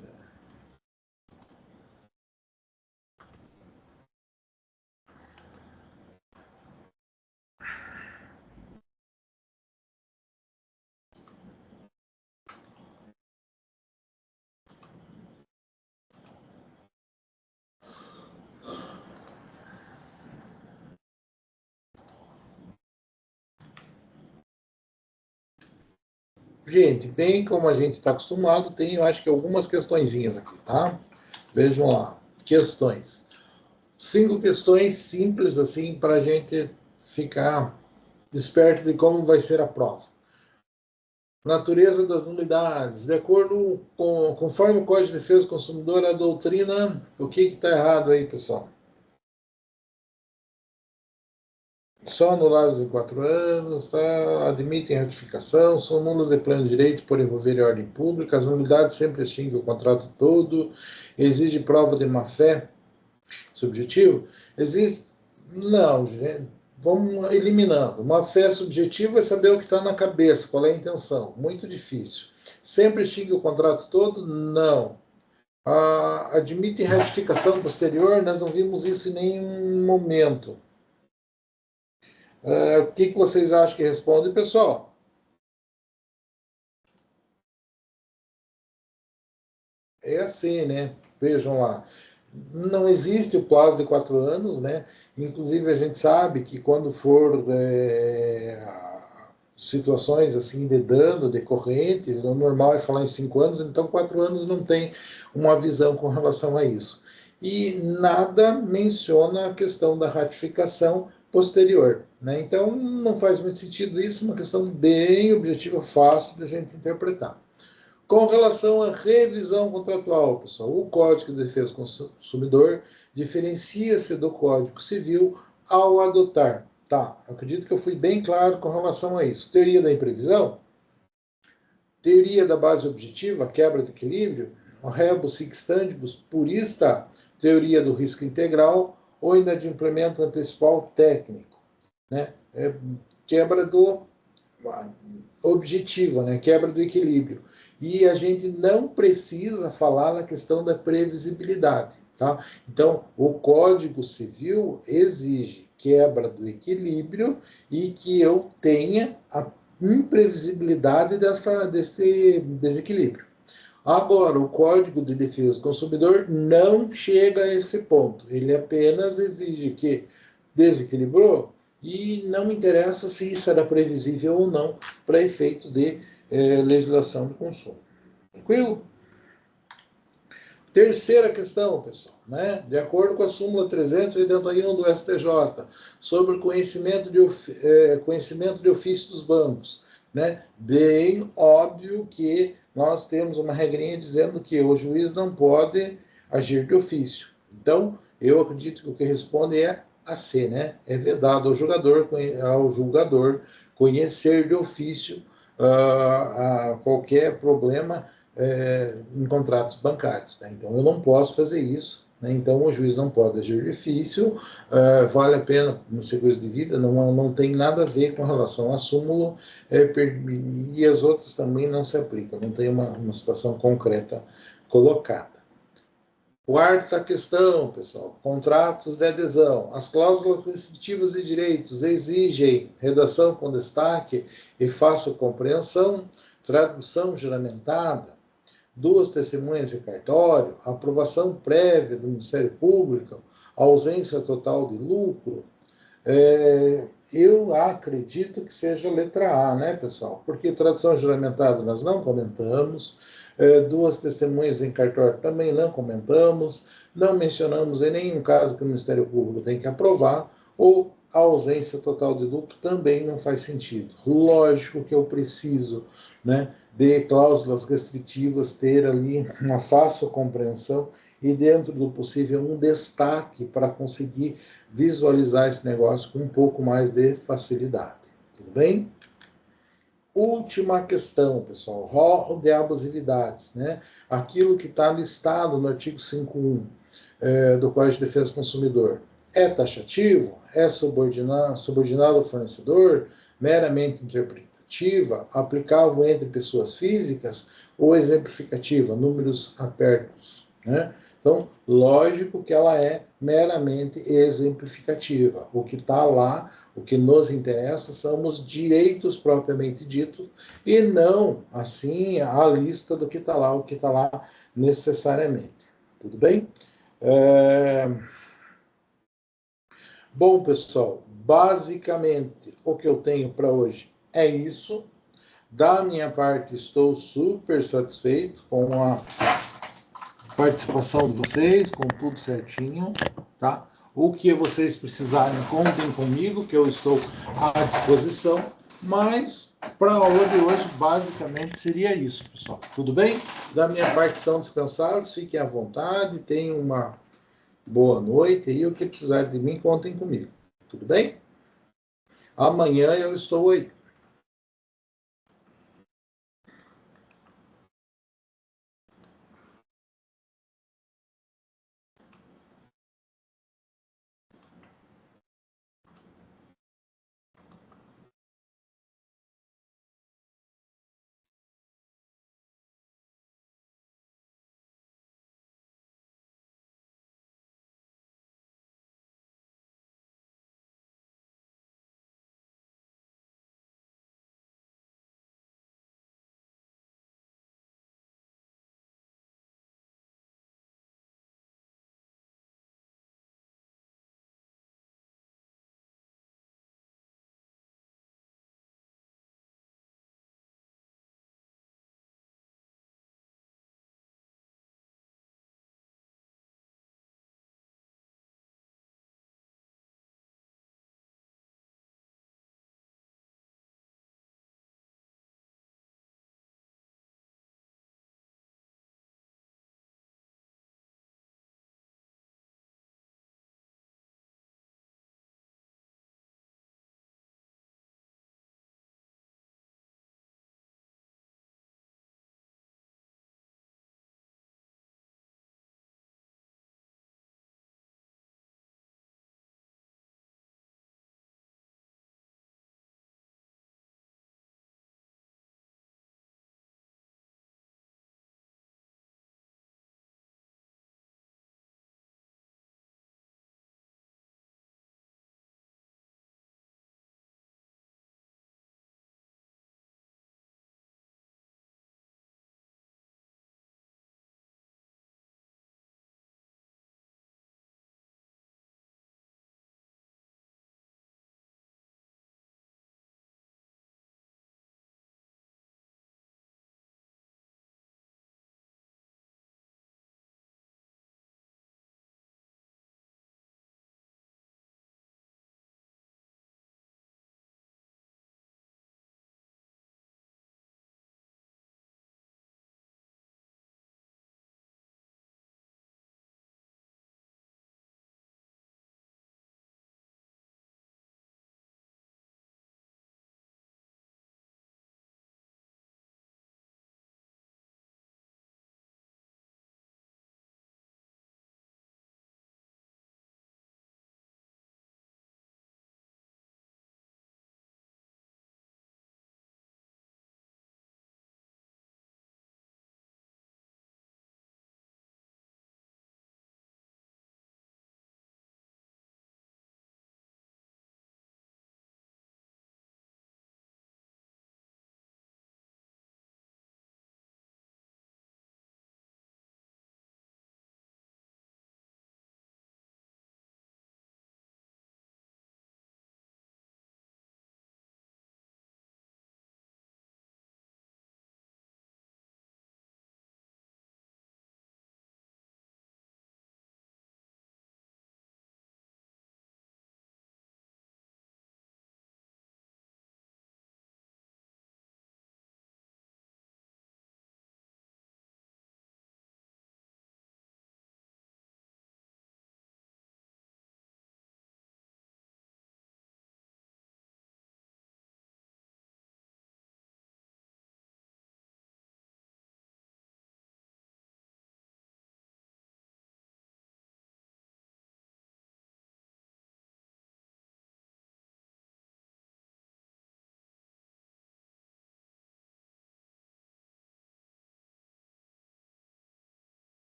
Gente, bem como a gente está acostumado, tem, eu acho que algumas questõezinhas aqui, tá? Vejam lá, questões. 5 questões simples, assim, para a gente ficar esperto de como vai ser a prova. Natureza das nulidades. De acordo com, conforme o Código de Defesa do Consumidor, a doutrina, o que está errado aí, pessoal? Só anulados em 4 anos, tá? Admitem ratificação, são nulas de pleno direito por envolver ordem pública, as nulidades sempre extinguem o contrato todo, exige prova de má-fé subjetivo? Existe? Não, gente. Vamos eliminando. Má-fé subjetiva é saber o que está na cabeça, qual é a intenção. Muito difícil. Sempre extingue o contrato todo? Não. Admite ratificação posterior? Nós não vimos isso em nenhum momento. O que vocês acham que responde, pessoal? É assim, né? Vejam lá. Não existe o prazo de 4 anos, né? Inclusive, a gente sabe que quando for situações assim de dano decorrente, o normal é falar em 5 anos, então 4 anos não tem uma visão com relação a isso. E nada menciona a questão da ratificação posterior, né? Então, não faz muito sentido isso, uma questão bem objetiva, fácil de a gente interpretar. Com relação à revisão contratual, pessoal, o Código de Defesa do Consumidor diferencia-se do Código Civil ao adotar. Tá, acredito que eu fui bem claro com relação a isso. Teoria da imprevisão, teoria da base objetiva, quebra do equilíbrio, rebus sic stantibus, purista, teoria do risco integral ou inadimplemento antecipal técnico, né? Quebra do objetiva, né? Quebra do equilíbrio. E a gente não precisa falar na questão da previsibilidade, tá? Então, o Código Civil exige quebra do equilíbrio e que eu tenha a imprevisibilidade desse desequilíbrio. Agora, o Código de Defesa do Consumidor não chega a esse ponto. Ele apenas exige que desequilibrou e não interessa se isso era previsível ou não para efeito de legislação do consumo. Tranquilo? Terceira questão, pessoal, né? De acordo com a súmula 381 do STJ, sobre o conhecimento de ofício dos bancos, né? Bem óbvio que nós temos uma regrinha dizendo que o juiz não pode agir de ofício. Então, eu acredito que o que responde é a C, né? É vedado ao julgador conhecer de ofício qualquer problema em contratos bancários. Né? Então, eu não posso fazer isso. Né? Então, o juiz não pode agir de ofício. Vale a pena no seguro de vida, não tem nada a ver com relação a súmulo, e as outras também não se aplicam, não tem uma situação concreta colocada. Quarta questão, pessoal, contratos de adesão. As cláusulas restritivas de direitos exigem redação com destaque e fácil compreensão, tradução juramentada, 2 testemunhas em cartório, aprovação prévia do Ministério Público, ausência total de lucro. Eu acredito que seja a letra A, né, pessoal? Porque tradução juramentada nós não comentamos, 2 testemunhas em cartório também não comentamos, não mencionamos em nenhum caso que o Ministério Público tem que aprovar, ou a ausência total de lucro também não faz sentido. Lógico que eu preciso, né, de cláusulas restritivas, ter ali uma fácil compreensão e, dentro do possível, um destaque para conseguir visualizar esse negócio com um pouco mais de facilidade. Tudo bem? Última questão, pessoal, rol de abusividades, né? Aquilo que está listado no artigo 5.1 do Código de Defesa do Consumidor. É taxativo? É subordinado ao fornecedor? Meramente interpretativo? descritiva, aplicavam entre pessoas físicas, ou exemplificativa, números apertos, né? Então, lógico que ela é meramente exemplificativa. O que está lá, o que nos interessa são os direitos propriamente ditos, e não, assim, a lista do que está lá, o que está lá necessariamente. Tudo bem? Bom, pessoal, basicamente o que eu tenho para hoje é isso. Da minha parte, estou super satisfeito com a participação de vocês, com tudo certinho, tá? O que vocês precisarem, contem comigo, que eu estou à disposição. Mas, para a aula de hoje, basicamente seria isso, pessoal. Tudo bem? Da minha parte, estão descansados, fiquem à vontade, tenham uma boa noite, e o que precisar de mim, contem comigo. Tudo bem? Amanhã eu estou aí.